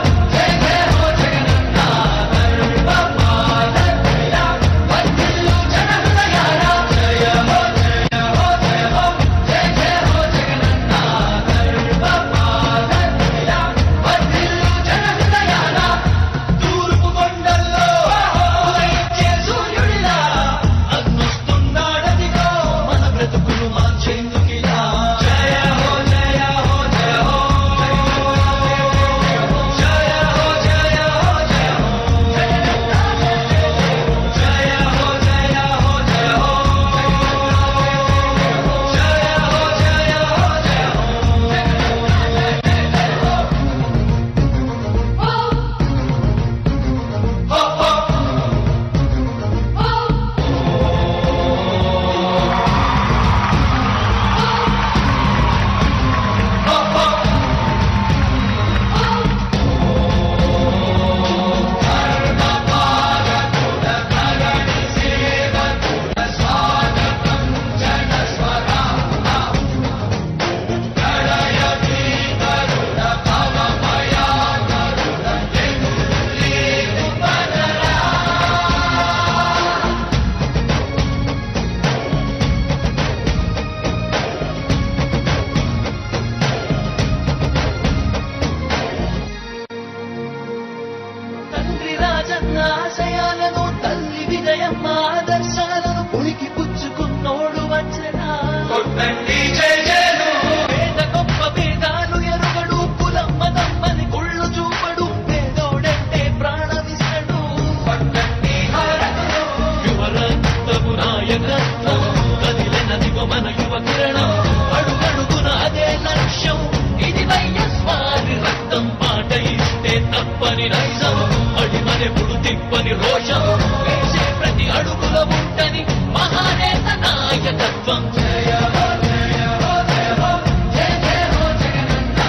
S8: నాయకత్వం జయ హో జయ హో జయ హో జయ జయ హో జగనన్న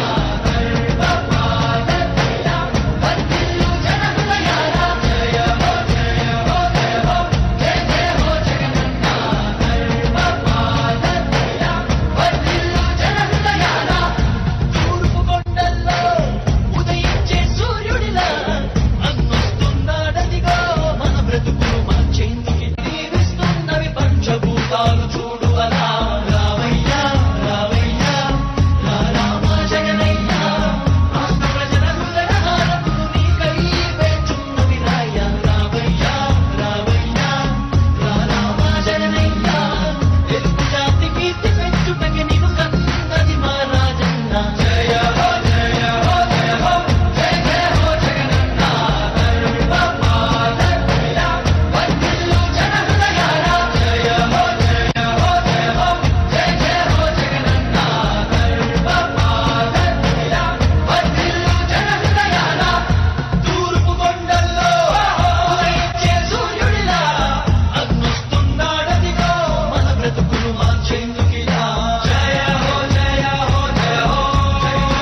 S8: సర్వపాదక్రీడ వర్ధిల్లు జన హృదయాల జయ హో జయ హో జయ హో జయ జయ హో జగనన్న సర్వపాదక్రీడ వర్ధిల్లు జన హృదయాల తూర్పు కొండల్లో ఉదయించే సూర్యుడిలా అన్నొస్తున్నాడదిగో మన బ్రతుకులు మార్చేందుకు దీవిస్తున్నవి పంచభూతాలు చూడు అలా రావయ్యా రావయ్యా రా రామ జగనయ్య రాష్ట్ర ప్రజల హృదయ హారతులు నీకై వేచున్నవి రాయ్యా రావయ్యా రావయ్యా రా రామ జగనయ్య తెలుగు జాతి కీర్తి పెంచుటకి నీవు కన్నది మా రాజన్న జయ హో జయ హో జయ హో జయ జయ హో జగనన్న సర్వపాదక్రీడ వర్ధిల్లు జన హృదయాల జయ హో జయ హో జయ హో జయ జయ హో జగనన్న సర్వపాదక్రీడ వర్ధిల్లు జన హృదయాల తూర్పు కొండల్లో ఉదయించే సూర్యుడిలా అన్నొస్తున్నాడదిగో మన బ్రతుకులు మార్చేందుకిలా జయ హో జయ హో జయ హో జయ హో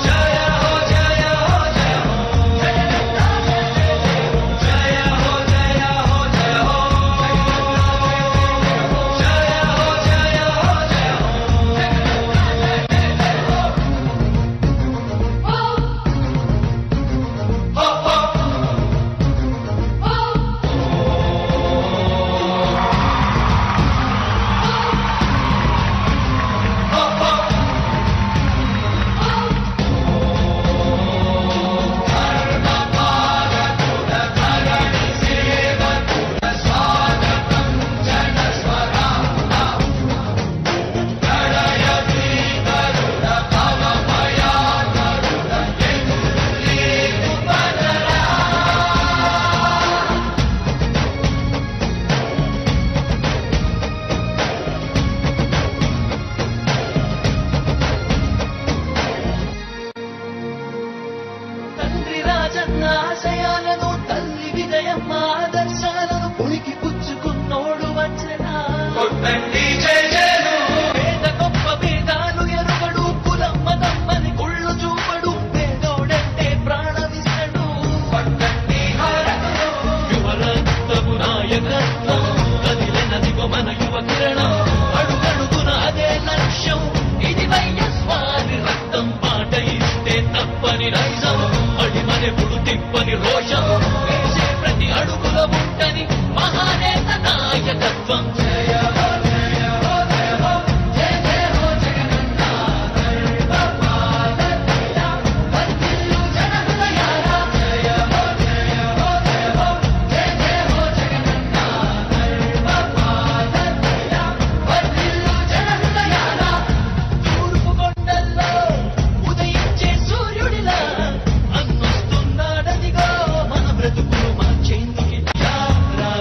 S8: జయ హో జయ హో జయ హో జగనన్న జయ హో జయ హో జయ హో జయ హో జయ హో జయ తండ్రి రాజన్న ఆశయాలను తల్లి విజయమ్మ ఆదర్శాలను పుణికి పుచ్చుకున్నోడు వచ్చనా కొట్టండి జయ జయలు పేద గొప్ప భేదాలు ఎరుగడు కులం మతమ్మని కుళ్ళు చూపడు పేదోడంటే ప్రాణమిస్తడు కొట్టండి హారతులు యువరక్తము నాయకత్వం కదిలినదిగో మన యువ కిరణం అడుగడుగున అదే లక్ష్యం ఇది వైఎస్వారి రక్తం పాట ఇస్తే తప్పని నైజం అడిమనెప్పుడు తిప్పని రోషం వేసే ప్రతి అడుగుల ఉంటని మహానేత నాయకత్వం జయ హో జయ హో జయ హో జయ జయ హో జగనన్న సర్వపాదక్రీడ వర్ధిల్లు జన హృదయాల జయ హో జయ హో జయ హో జయ జయ హో జగనన్న సర్వపాదక్రీడ వర్ధిల్లు జన హృదయాల తూర్పు కొండల్లో ఉదయించే సూర్యుడిలా అన్నొస్తున్నాడదిగో మన బ్రతుకులు మార్చేందుకిలా రా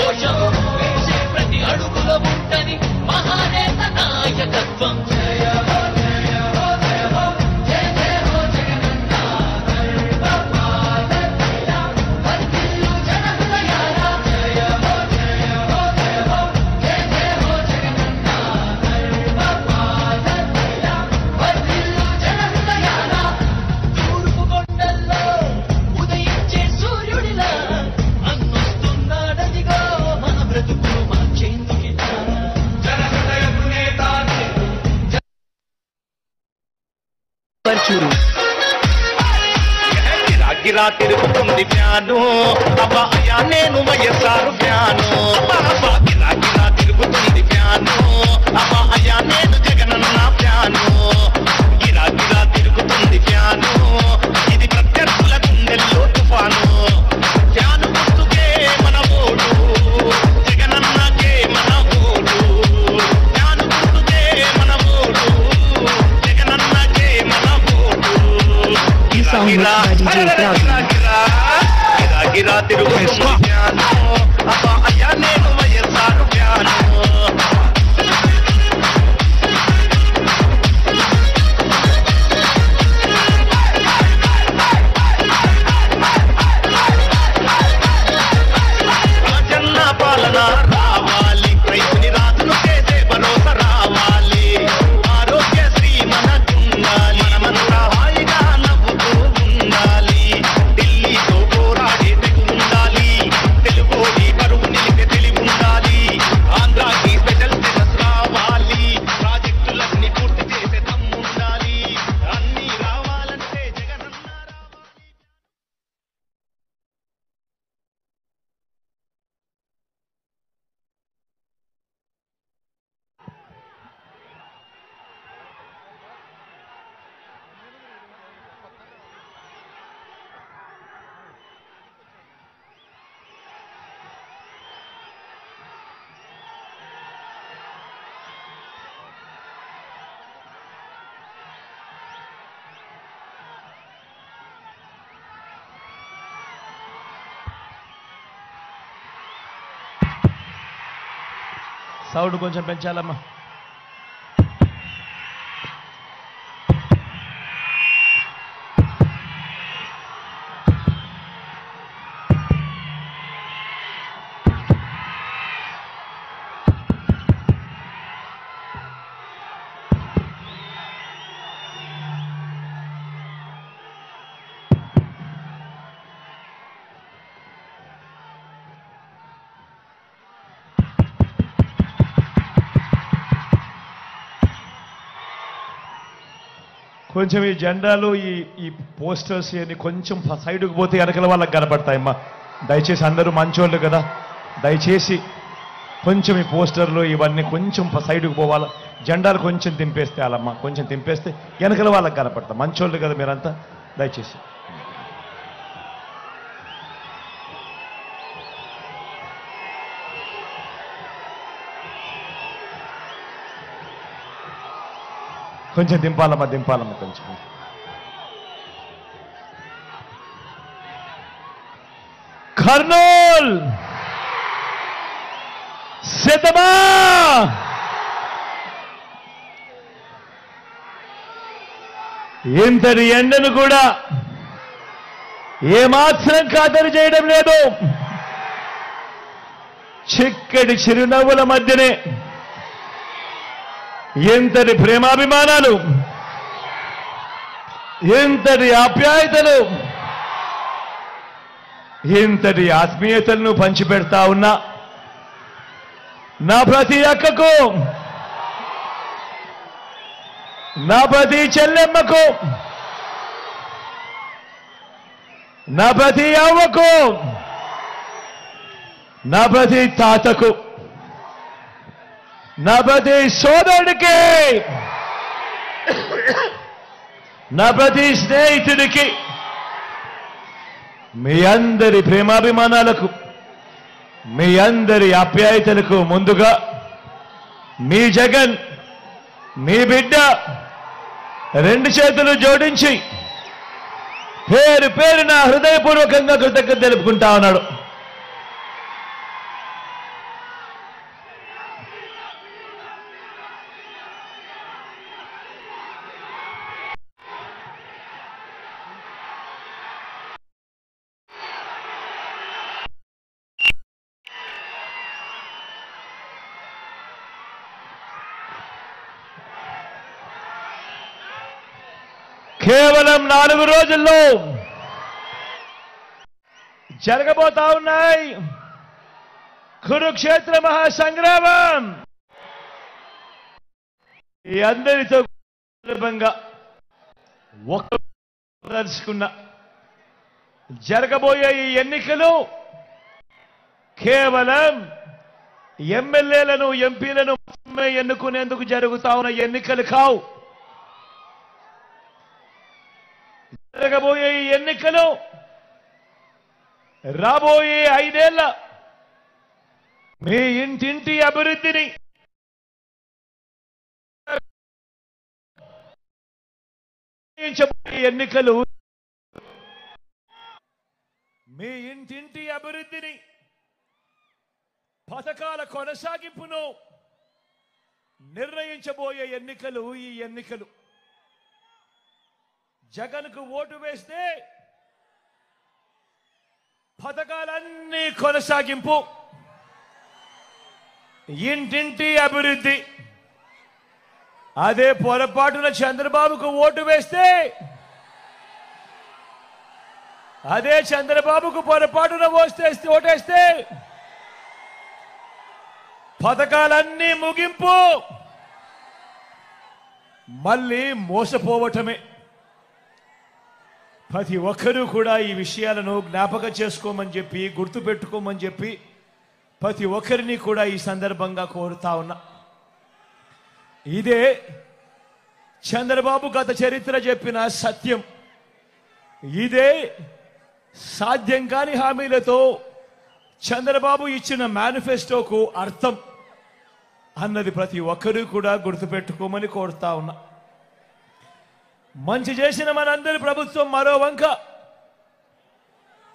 S8: జనఘోషం వేసే ప్రతి అడుగులో ఉంటది మహానేత నాయకత్వం. జయ హో జయ హో జయ హో జయ జయ హో జగనన్న సర్వపాదయ్య వర్ధిల్లు జన హృదయాల. జయ హో జయ హో జయ హో జయ జయ హో జగనన్న సర్వపాదయ్య వర్ధిల్లు జన హృదయాల. తూర్పు కొండల్లో ఉదయించే సూర్యుడిలా అన్నొస్తున్నాడదిగో మన బ్రతుకులు మార్చేందుకిలా.
S5: Parchuru.
S4: గిరా తిరుగుతుంది ఫ్యాను అబ్బా అయ్యా నేను వైఎస్ఆర్ ఫ్యాను. అబ్బా గిరా గిరా తిరుగుతుంది ఫ్యాను అబ్బా అయ్యా నేను జగనన్న ఫ్యాను. గిరా గిరా తిరుగుతుంది ఫ్యాను ఇది ప్రత్యర్థుల గుండెల్లో తుఫాను. ఫ్యాను గుర్తుకే మన ఓటు జగనన్నకే మన ఓటు. ఫ్యాను గుర్తుకే మన ఓటు జగనన్నకే మన ఓటు.
S5: ఈ song mix by DJ Travi.
S4: గిరా తిరుగుతుంది ఫ్యాను అబ్బా అయ్యా నేను వైఎస్ఆర్ ఫ్యాను. రాజన్న పాలన రావాలి రైతుని రాజును చేసే భరోసా రావాలి. ఆరోగ్యశ్రీ మనకుండాలి మనమంతా హాయిగా నవ్వుతూ ఉండాలి. ఢిల్లీతో పోరాడే తెగు ఉండాలి తెలుగోడి కరువు నిలిపే తెలివి ఉండాలి. ఆంధ్రాకి స్పెషల్ స్టేటస్ రావాలి ప్రాజెక్టులన్నీ పూర్తి చేసే దమ్ముండాలి. అన్నీ రావాలంటే జగనన్న రావాలి.
S10: సౌండ్ కొంచెం పెంచాలమ్మా. కొంచెం ఈ జెండాలు ఈ పోస్టర్స్ ఇవన్నీ కొంచెం సైడ్కి పోతే వెనకల వాళ్ళకి కనపడతాయమ్మా. దయచేసి అందరూ మంచోళ్ళు కదా, దయచేసి కొంచెం ఈ పోస్టర్లు ఇవన్నీ కొంచెం సైడ్కి పోవాలా. జెండాలు కొంచెం తింపేస్తే వాళ్ళమ్మా, కొంచెం తింపేస్తే వెనకల వాళ్ళకి కనపడతాం. మంచోళ్ళు కదా మీరంతా, దయచేసి. కొంచెం దింపాలమ్మా కొంచెం. కర్నూల్ సిద్ధమా? ఇంతటి ఎండను కూడా ఏమాత్రం ఖాతరు చేయడం లేదు. చిక్కటి చిరునవ్వుల మధ్యనే ఎంతటి ప్రేమాభిమానాలు, ఎంతటి ఆప్యాయతలు, ఎంతటి ఆత్మీయతలను పంచిపెడతా ఉన్నా నా ప్రతి అక్కకు, నా ప్రతి చెల్లెమ్మకు, నా ప్రతి అవ్వకు, నా ప్రతి తాతకు, నా ప్రతి సోదరుడికి, నా ప్రతి స్నేహితుడికి, మీ అందరి ప్రేమాభిమానాలకు, మీ అందరి ఆప్యాయతలకు ముందుగా మీ జగన్, మీ బిడ్డ రెండు చేతులు జోడించి పేరు పేరున హృదయపూర్వకంగా కృతజ్ఞత తెలుపుకుంటా ఉన్నాడు. కేవలం 4 రోజుల్లో జరగబోతా ఉన్నాయి కురుక్షేత్ర మహాసంగ్రామం. ఈ అందరితో సందర్భంగా దర్శకున్న జరగబోయే ఈ ఎన్నికలు కేవలం ఎమ్మెల్యేలను ఎంపీలను ఎన్నుకునేందుకు జరుగుతా ఉన్న ఎన్నికలు కావు. జరగబోయే ఈ ఎన్నికలు రాబోయే 5 ఏళ్ల మీ ఇంటింటి అభివృద్ధిని ఎన్నికలు మీ ఇంటింటి అభివృద్ధిని పథకాల కొనసాగింపును నిర్ణయించబోయే ఎన్నికలు ఈ ఎన్నికలు. జగన్కు ఓటు వేస్తే పథకాలన్నీ కొనసాగింపు, ఇంటింటి అభివృద్ధి. అదే పొరపాటున చంద్రబాబుకు ఓటు వేస్తే, అదే చంద్రబాబుకు పొరపాటున ఓటేస్తే పథకాలన్నీ ముగింపు, మళ్ళీ మోసపోవటమే. ప్రతి ఒక్కరూ కూడా ఈ విషయాలను జ్ఞాపకం చేసుకోమని చెప్పి, గుర్తుపెట్టుకోమని చెప్పి ప్రతి ఒక్కరిని కూడా ఈ సందర్భంగా కోరుతా ఉన్నా. ఇదే చంద్రబాబు గత చరిత్ర చెప్పిన సత్యం. ఇదే సాధ్యం కాని హామీలతో చంద్రబాబు ఇచ్చిన మేనిఫెస్టోకు అర్థం అన్నది ప్రతి ఒక్కరూ కూడా గుర్తుపెట్టుకోమని కోరుతా ఉన్నా. మంచి చేసిన మనందరి ప్రభుత్వం మరో వంక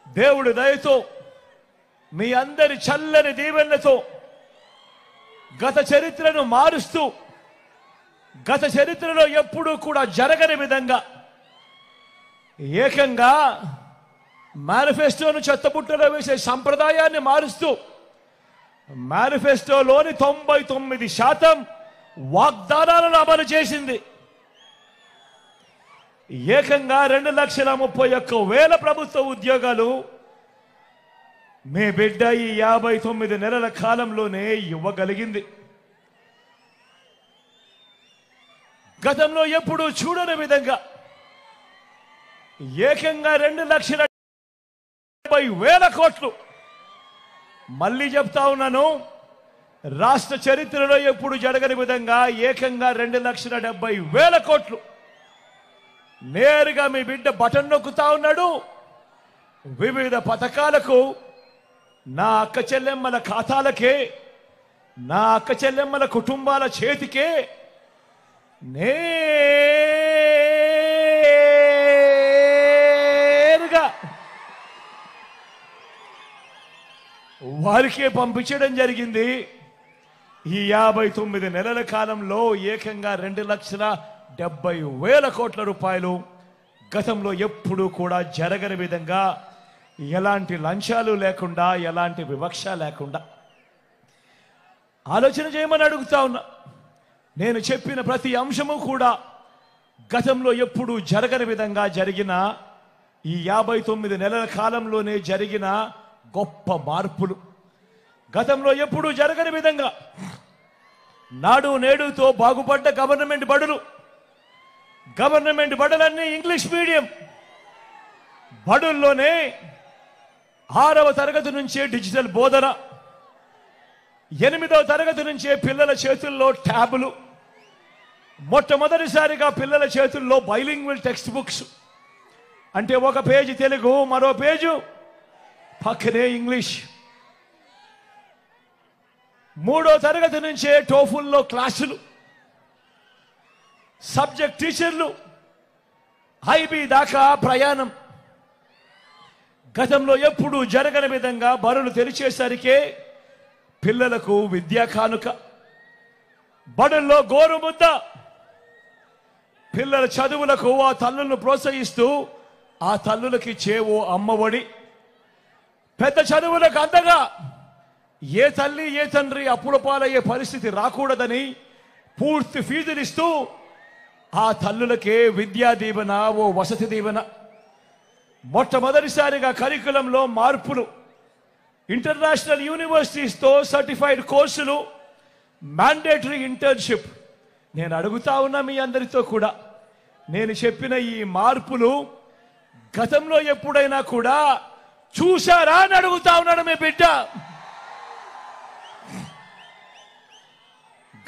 S10: దేవుడి దయతో, మీ అందరి చల్లని దీవెనలతో గత చరిత్రను మారుస్తూ, గత చరిత్రలో ఎప్పుడూ కూడా జరగని విధంగా ఏకంగా మేనిఫెస్టోను చెత్తబుట్టలో వేసే సంప్రదాయాన్ని మారుస్తూ మేనిఫెస్టోలోని 99% వాగ్దానాలను అమలు చేసింది. ఏకంగా 2,31,000 ప్రభుత్వ ఉద్యోగాలు మీ బిడ్డ ఈ 59 నెలల కాలంలోనే ఇవ్వగలిగింది. గతంలో ఎప్పుడూ చూడని విధంగా ఏకంగా 2,70,000 కోట్లు. మళ్ళీ చెప్తా ఉన్నాను, రాష్ట్ర చరిత్రలో ఎప్పుడు జరగని విధంగా ఏకంగా 2,70,000 కోట్లు నేరుగా మీ బిడ్డ బటన్ నొక్కుతా ఉన్నాడు. వివిధ పథకాలకు నా అక్క చెల్లెమ్మల ఖాతాలకే, నా అక్క చెల్లెమ్మల కుటుంబాల చేతికే నేరుగా వారికే పంపించడం జరిగింది. ఈ 59 నెలల కాలంలో ఏకంగా 2,70,000 కోట్ల రూపాయలు. గతంలో ఎప్పుడూ కూడా జరగని విధంగా, ఎలాంటి లంచాలు లేకుండా, ఎలాంటి వివక్ష లేకుండా ఆలోచన చేయమని అడుగుతా ఉన్నా. నేను చెప్పిన ప్రతి అంశము కూడా గతంలో ఎప్పుడూ జరగని విధంగా జరిగిన, ఈ 59 నెలల కాలంలోనే జరిగిన గొప్ప మార్పులు. గతంలో ఎప్పుడూ జరగని విధంగా నాడు నేడుతో బాగుపడ్డ గవర్నమెంట్ బడులు, గవర్నమెంట్ బడులన్నీ ఇంగ్లీష్ మీడియం బడుల్లోనే 6వ తరగతి నుంచే డిజిటల్ బోధన, 8వ తరగతి నుంచే పిల్లల చేతుల్లో ట్యాబులు, మొట్టమొదటిసారిగా పిల్లల చేతుల్లో బైలింగ్వల్ టెక్స్ట్ బుక్స్. అంటే ఒక పేజీ తెలుగు, మరో పేజు పక్కనే ఇంగ్లీష్. 3వ తరగతి నుంచే టోఫుల్లో క్లాసులు, సబ్జెక్ట్ టీచర్లు, ఐబీ దాకా ప్రయాణం. గతంలో ఎప్పుడూ జరగని విధంగా బడులు తెరిచేసరికే పిల్లలకు విద్యా కానుక, బడుల్లో గోరుముద్ద, పిల్లల చదువులకు ఆ తల్లులను ప్రోత్సహిస్తూ ఆ తల్లులకి చేవో అమ్మఒడి, పెద్ద చదువులకు అందగా ఏ తల్లి ఏ తండ్రి అప్పుల పాలయ్యే పరిస్థితి రాకూడదని పూర్తి ఫీజులిస్తూ ఆ తల్లులకే విద్యా దీవెన, ఓ వసతి దీవెన. మొట్టమొదటిసారిగా కరికులంలో మార్పులు, ఇంటర్నేషనల్ యూనివర్సిటీస్తో సర్టిఫైడ్ కోర్సులు, మ్యాండేటరీ ఇంటర్న్షిప్. నేను అడుగుతా ఉన్నా మీ అందరితో కూడా, నేను చెప్పిన ఈ మార్పులు గతంలో ఎప్పుడైనా కూడా చూశారా అని అడుగుతా ఉన్నాడు మీ బిడ్డ.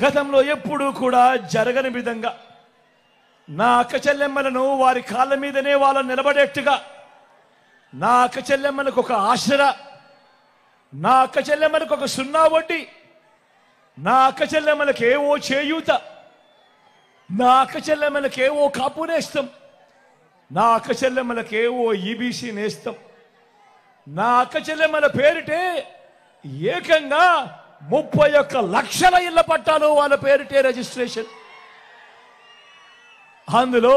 S10: గతంలో ఎప్పుడూ కూడా జరగని విధంగా నా అక్క చెల్లెమ్మలను వారి కాళ్ళ మీదనే వాళ్ళని నిలబడేట్టుగా, నా అక్క చెల్లెమ్మలకు ఒక ఆసరా, నా అక్క చెల్లెమ్మలకు ఒక సున్నా వడ్డీ, నా అక్క చెల్లెమ్మలకు ఏవో చేయూత, నా అక్క చెల్లెమ్మలకు ఏవో కాపు నేస్తం, నా అక్క చెల్లెమ్మలకు ఏవో ఈబీసీ నేస్తం, నా అక్క చెల్లెమ్మల పేరిటే ఏకంగా 31 లక్షల ఇళ్ల పట్టాలు వాళ్ళ పేరిటే రిజిస్ట్రేషన్. అందులో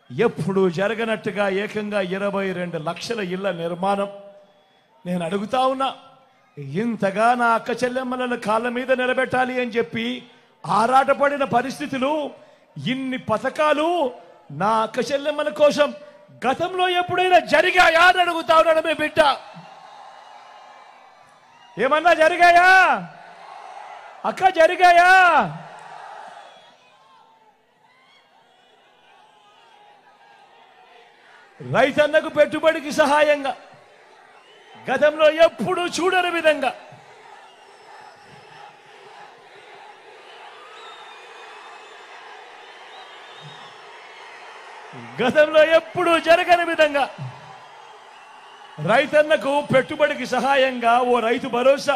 S10: ఎప్పుడు జరగనట్టుగా ఏకంగా 22 లక్షల ఇళ్ల నిర్మాణం. నేను అడుగుతా ఉన్నా, ఇంతగా నా అక్క చెల్లెమ్మలను కాళ్ళ మీద నిలబెట్టాలి అని చెప్పి ఆరాటపడిన పరిస్థితులు, ఇన్ని పథకాలు నా అక్క చెల్లెమ్మల కోసం గతంలో ఎప్పుడైనా జరిగాయా అని అడుగుతా ఉన్నాడు మీ బిడ్డ. ఏమన్నా జరిగాయా అక్క? జరిగాయా? రైతన్నకు పెట్టుబడికి సహాయంగా గతంలో ఎప్పుడు చూడని విధంగా, గతంలో ఎప్పుడు జరగని విధంగా రైతన్నకు పెట్టుబడికి సహాయంగా ఓ రైతు భరోసా,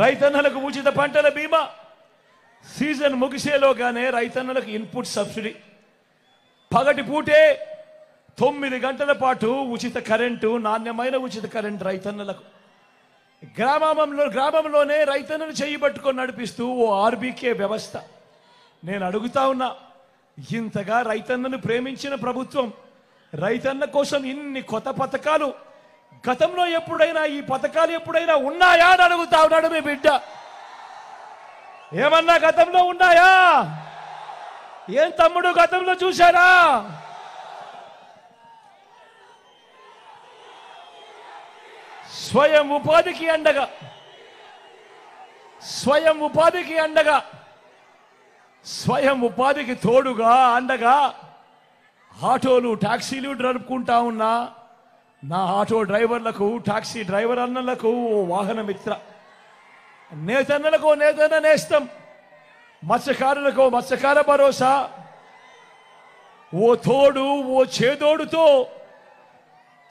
S10: రైతన్నలకు ఉచిత పంటల బీమా, సీజన్ ముగిసేలోగానే రైతన్నలకు ఇన్పుట్ సబ్సిడీ, పగటి పూటే 9 గంటల పాటు ఉచిత కరెంటు, నాణ్యమైన ఉచిత కరెంటు రైతన్నలకు. గ్రామంలోనే రైతన్నను చేయబట్టుకొని నడిపిస్తూ ఓ ఆర్బీకే వ్యవస్థ. నేను అడుగుతా ఉన్నా, ఇంతగా రైతన్నను ప్రేమించిన ప్రభుత్వం, రైతన్న కోసం ఇన్ని కొత్త పథకాలు గతంలో ఎప్పుడైనా, ఈ పథకాలు ఎప్పుడైనా ఉన్నాయా అని అడుగుతా ఉన్నాడు మీ బిడ్డ. ఏమన్నా గతంలో ఉన్నాయా? ఏం తమ్ముడు గతంలో చూశారా? స్వయం ఉపాధికి అండగా, స్వయం ఉపాధికి అండగా, స్వయం ఉపాధికి తోడుగా అండగా ఆటోలు, టాక్సీలు నడుపుకుంటా ఉన్నా నా ఆటో డ్రైవర్లకు, టాక్సీ డ్రైవర్ అన్నలకు ఓ వాహన మిత్ర, నేతన్నలకు నేతన్న నేస్తం, మత్స్యకారులకు మత్స్యకార భరోసా, ఓ తోడు, ఓ చేదోడుతో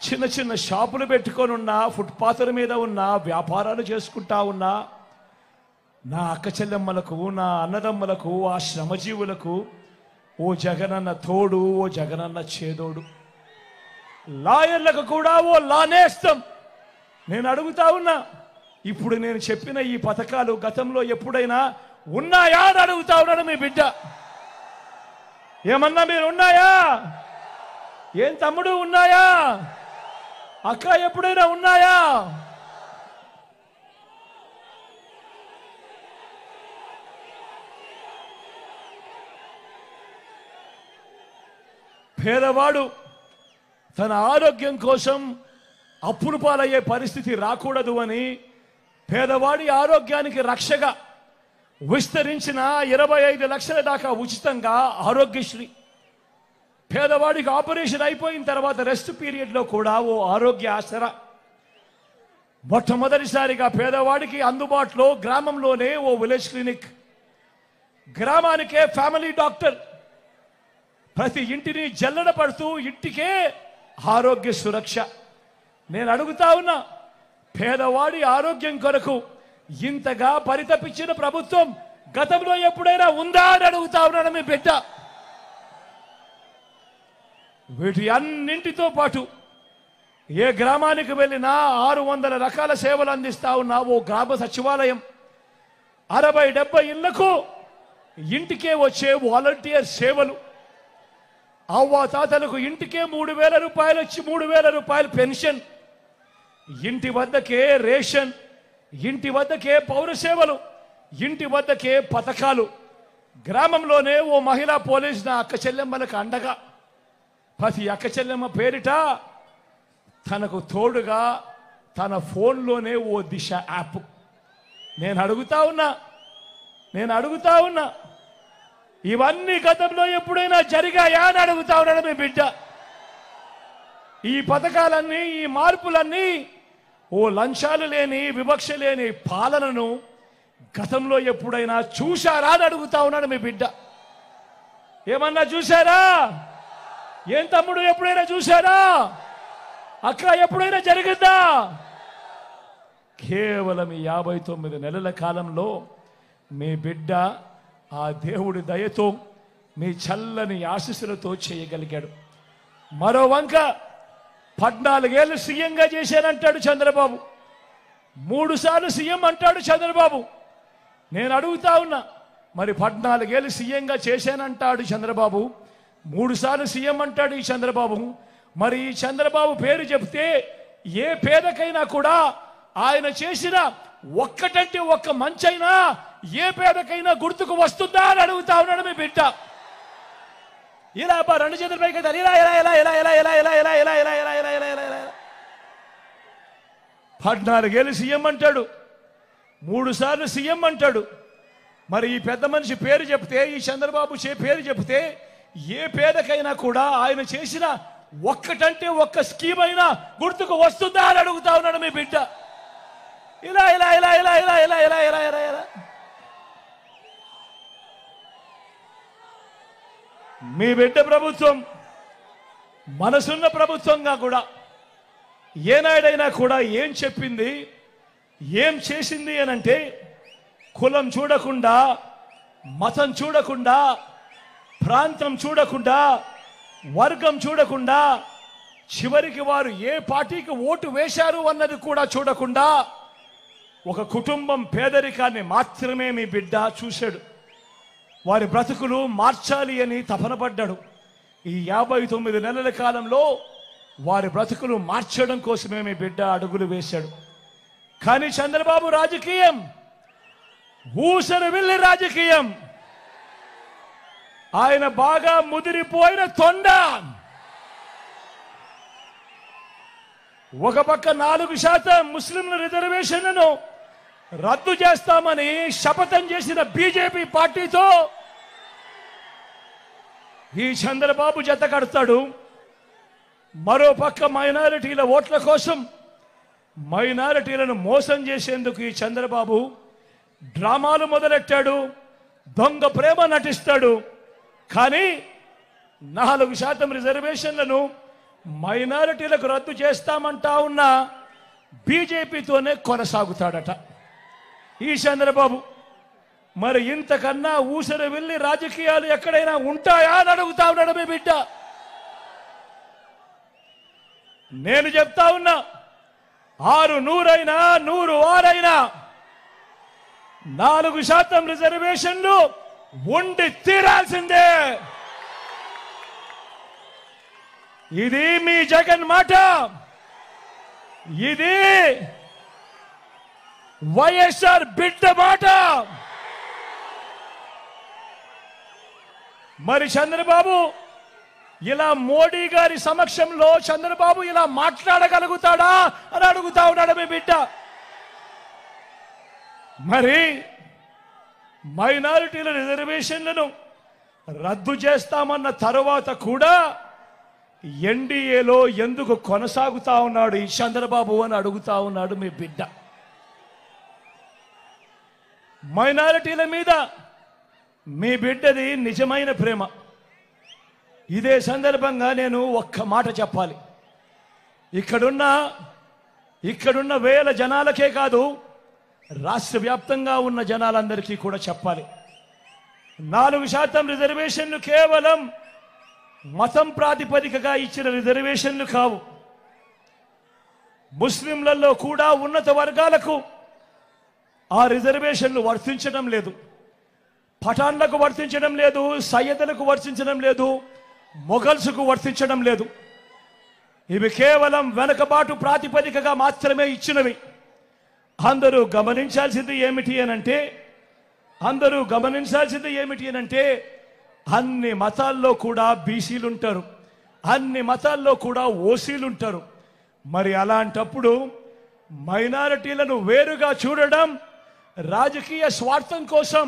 S10: చిన్న చిన్న షాపులు పెట్టుకొని ఉన్నా, ఫుట్పాత్ల మీద ఉన్న వ్యాపారాలు చేసుకుంటా ఉన్నా నా అక్క చెల్లెమ్మలకు, నా అన్నదమ్మలకు, ఆ శ్రమజీవులకు ఓ జగనన్న తోడు, ఓ జగనన్న చేదోడు. లాయర్లకు కూడా ఓ లానేస్తం. నేను అడుగుతా ఉన్నా, ఇప్పుడు నేను చెప్పిన ఈ పథకాలు గతంలో ఎప్పుడైనా ఉన్నాయా అని అడుగుతా ఉన్నాడు మీ బిడ్డ. ఏమన్నా మీరు ఉన్నాయా? ఏం తమ్ముడు ఉన్నాయా? అక్క ఎప్పుడైనా ఉన్నాయా? పేదవాడు తన ఆరోగ్యం కోసం అప్పులు పాలయ్యే పరిస్థితి రాకూడదు అని పేదవాడి ఆరోగ్యానికి రక్షగా విస్తరించిన 25 లక్షల దాకా ఉచితంగా ఆరోగ్యశ్రీ. పేదవాడికి ఆపరేషన్ అయిపోయిన తర్వాత రెస్ట్ పీరియడ్లో కూడా ఓ ఆరోగ్య ఆసరా. మొట్టమొదటిసారిగా పేదవాడికి అందుబాటులో గ్రామంలోనే ఓ విలేజ్ క్లినిక్, గ్రామానికే ఫ్యామిలీ డాక్టర్, ప్రతి ఇంటిని జల్లెడ పడుతూ ఇంటికే ఆరోగ్య సురక్ష. నేను అడుగుతా ఉన్నా, పేదవాడి ఆరోగ్యం కొరకు ఇంతగా పరితపించిన ప్రభుత్వం గతంలో ఎప్పుడైనా ఉందా అని అడుగుతా ఉన్నాను మీ బిడ్డ. వీటి అన్నింటితో పాటు ఏ గ్రామానికి వెళ్ళినా 600 రకాల సేవలు అందిస్తా ఉన్నా ఓ గ్రామ సచివాలయం, 60-70 ఇళ్లకు ఇంటికే వచ్చే వాలంటీర్ సేవలు, అవ్వ తాతలకు ఇంటికే 3,000 రూపాయలు వచ్చి 3,000 రూపాయలు పెన్షన్, ఇంటి వద్దకే రేషన్, ఇంటి వద్దకే పౌర సేవలు, ఇంటి వద్దకే పథకాలు. గ్రామంలోనే ఓ మహిళా పోలీసు నా అక్క చెల్లెమ్మలకు అండగా ప్రతి అక్క చెల్లెమ్మ పేరిట తనకు తోడుగా తన ఫోన్లోనే ఓ దిశ యాప్. నేను అడుగుతా ఉన్నా ఇవన్నీ గతంలో ఎప్పుడైనా జరిగాయా అని అడుగుతా ఉన్నాడు మీ బిడ్డ. ఈ పథకాలన్నీ ఈ మార్పులన్నీ ఓ లంచాలు లేని వివక్ష లేని పాలనను గతంలో ఎప్పుడైనా చూశారా అని అడుగుతా ఉన్నాడు మీ బిడ్డ. ఏమన్నా చూశారా? ఏం తమ్ముడు ఎప్పుడైనా చూశారా? అక్క ఎప్పుడైనా జరిగిందా? కేవలం 59 నెలల కాలంలో మీ బిడ్డ ఆ దేవుడి దయతో మీ చల్లని ఆశీస్సులతో చేయగలిగాడు. మరో వంక 14 ఏళ్ళు సీఎంగా చేశానంటాడు చంద్రబాబు, 3 సార్లు సీఎం అంటాడు చంద్రబాబు. నేను అడుగుతా ఉన్నా, మరి 14 ఏళ్ళు సీఎంగా చేశానంటాడు చంద్రబాబు, 3 సార్లు సీఎం అంటాడు ఈ చంద్రబాబు. మరి ఈ చంద్రబాబు పేరు చెప్తే ఏ పేదకైనా కూడా ఆయన చేసిన ఒక్కటంటే ఒక్క మంచైనా ఏ పేదకైనా గుర్తుకు వస్తుందా అని అడుగుతా ఉన్నాడు మీ బిడ్డ. ఇలా 2 చేతుల పైకి ఇలా ఇలా ఇలా ఇలా ఇలా ఇలా ఇలా ఇలా ఇలా ఇలా ఇలా ఇలా ఇలా ఇలా ఇలా 14 ఏళ్ళు సీఎం అంటాడు, 3 సార్లు సీఎం అంటాడు. మరి ఈ పెద్ద మనిషి పేరు చెప్తే, ఈ చంద్రబాబు పేరు చెప్తే ఏ పేదకైనా కూడా ఆయన చేసిన ఒక్కటంటే ఒక్క స్కీమ్ అయినా గుర్తుకు వస్తుందా అని అడుగుతా ఉన్నాడు మీ బిడ్డ. ఇలా ఇలా ఇలా ఇలా ఇలా ఇలా ఇలా ఇలా ఇలా ఇలా మీ బిడ్డ ప్రభుత్వం మనసున్న ప్రభుత్వంగా కూడా ఏనాడైనా కూడా ఏం చెప్పింది, ఏం చేసింది అనంటే కులం చూడకుండా, మతం చూడకుండా, ప్రాంతం చూడకుండా, వర్గం చూడకుండా, చివరికి వారు ఏ పార్టీకి ఓటు వేశారు అన్నది కూడా చూడకుండా ఒక కుటుంబం పేదరికాన్ని మాత్రమే మీ బిడ్డ చూశాడు. వారి బ్రతుకులు మార్చాలి అని తపన పడ్డాడు. ఈ 59 నెలల కాలంలో వారి బ్రతుకులు మార్చడం కోసమే మీ బిడ్డ అడుగులు వేశాడు. కానీ చంద్రబాబు రాజకీయం ఊసరు వెళ్ళి రాజకీయం. ఆయన బాగా ముదిరిపోయిన తొండ. ఒక పక్క 4% ముస్లింల రిజర్వేషన్లను రద్దు చేస్తామని శపథం చేసిన బీజేపీ పార్టీతో ఈ చంద్రబాబు జత కడతాడు. మరో పక్క మైనారిటీల ఓట్ల కోసం మైనారిటీలను మోసం చేసేందుకు ఈ చంద్రబాబు డ్రామాలు మొదలెట్టాడు, దొంగ ప్రేమ నటిస్తాడు. కానీ 4% రిజర్వేషన్లను మైనారిటీలకు రద్దు చేస్తామంటా ఉన్న బీజేపీతోనే కొనసాగుతాడట ఈ చంద్రబాబు. మరి ఇంతకన్నా ఊసర వెళ్ళి రాజకీయాలు ఎక్కడైనా ఉంటాయా అని అడుగుతా ఉన్నాడు మీ బిడ్డ. నేను చెప్తా ఉన్నా, 600 అయినా 106 అయినా 4% రిజర్వేషన్లు ఉండి తీరాల్సిందే. ఇది మీ జగన్ మాట, ఇది వైఎస్ఆర్ బిడ్డ మాట. మరి చంద్రబాబు ఇలా మోడీ గారి సమక్షంలో చంద్రబాబు ఇలా మాట్లాడగలుగుతాడా అని అడుగుతా ఉన్నాడు మీ బిడ్డ. మరి మైనారిటీల రిజర్వేషన్లను రద్దు చేస్తామన్న తరువాత కూడా ఎన్డీఏలో ఎందుకు కొనసాగుతా ఉన్నాడు ఈ చంద్రబాబు అని అడుగుతా ఉన్నాడు మీ బిడ్డ. మైనారిటీల మీద మీ బిడ్డది నిజమైన ప్రేమ. ఇదే సందర్భంగా నేను ఒక్క మాట చెప్పాలి. ఇక్కడున్న వేల జనాలకే కాదు, రాష్ట్ర వ్యాప్తంగా ఉన్న జనాలందరికీ కూడా చెప్పాలి. 4% రిజర్వేషన్లు కేవలం మతం ప్రాతిపదికగా ఇచ్చిన రిజర్వేషన్లు కావు. ముస్లింలలో కూడా ఉన్నత వర్గాలకు ఆ రిజర్వేషన్లు వర్తించడం లేదు. పఠాన్లకు వర్తించడం లేదు, సయ్యదులకు వర్తించడం లేదు, మొఘల్స్కు వర్తించడం లేదు. ఇవి కేవలం వెనకబాటు ప్రాతిపదికగా మాత్రమే ఇచ్చినవి. అందరూ గమనించాల్సింది ఏమిటి అనంటే అందరూ గమనించాల్సింది ఏమిటి అంటే అన్ని మతాల్లో కూడా బీసీలు ఉంటారు, అన్ని మతాల్లో కూడా ఓసీలు ఉంటారు. మరి అలాంటప్పుడు మైనారిటీలను వేరుగా చూడడం, రాజకీయ స్వార్థం కోసం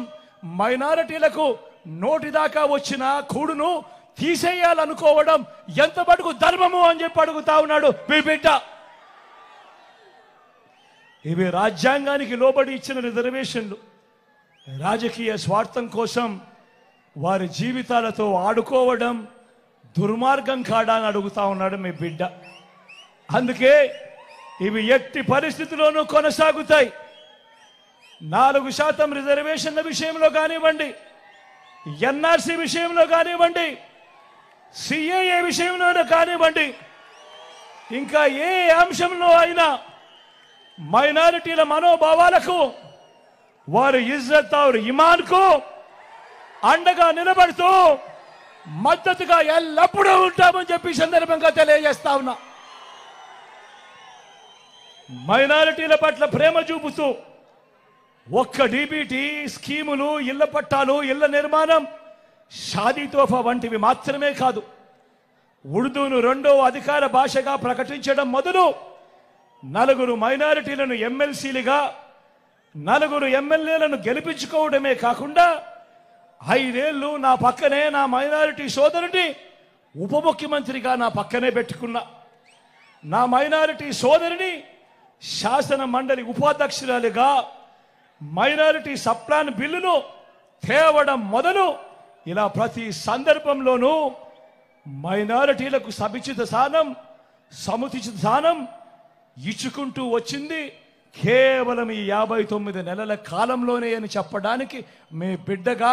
S10: మైనారిటీలకు నోటిదాకా వచ్చిన కూడును తీసేయాలనుకోవడం ఎంత మటుకు ధర్మము అని చెప్పి అడుగుతా ఉన్నాడు మీ బిడ్డ. ఇవి రాజ్యాంగానికి లోబడి ఇచ్చిన రిజర్వేషన్లు. రాజకీయ స్వార్థం కోసం వారి జీవితాలతో ఆడుకోవడం దుర్మార్గం కాడా అని అడుగుతా ఉన్నాడు మీ బిడ్డ. అందుకే ఇవి ఎట్టి పరిస్థితుల్లోనూ కొనసాగుతాయి. 4% రిజర్వేషన్ల విషయంలో కానివ్వండి, ఎన్ఆర్సీ విషయంలో కానివ్వండి, సిఏఏ విషయంలో కానివ్వండి, ఇంకా ఏ అంశంలో అయినా మైనారిటీల మనోభావాలకు, వారి ఇజ్జత్ और ఇమాన్కు అండగా నిలబడుతూ మద్దతుగా ఎల్లప్పుడూ ఉంటామని చెప్పి సందర్భంగా తెలియజేస్తా ఉన్నా. మైనారిటీల పట్ల ప్రేమ చూపుతూ ఒక్క డీబీటీ స్కీములు, ఇళ్ల పట్టాలు, ఇళ్ల నిర్మాణం, షాదీ తోఫా వంటివి మాత్రమే కాదు, ఉర్దూను 2వ అధికార భాషగా ప్రకటించడం మొదలు 4 మైనారిటీలను ఎమ్మెల్సీలుగా, 4 ఎమ్మెల్యేలను గెలిపించుకోవడమే కాకుండా 5 ఏళ్లు నా పక్కనే నా మైనారిటీ సోదరుని ఉప ముఖ్యమంత్రిగా నా పక్కనే పెట్టుకున్నా. నా మైనారిటీ సోదరిని శాసన మండలి ఉపాధ్యక్షురాలిగా, మైనారిటీ సప్లాన్ బిల్లును తేవడం మొదలు ఇలా ప్రతి సందర్భంలోనూ మైనారిటీలకు సముచిత స్థానం ఇచ్చుకుంటూ వచ్చింది కేవలం ఈ 59 నెలల కాలంలోనే అని చెప్పడానికి మీ బిడ్డగా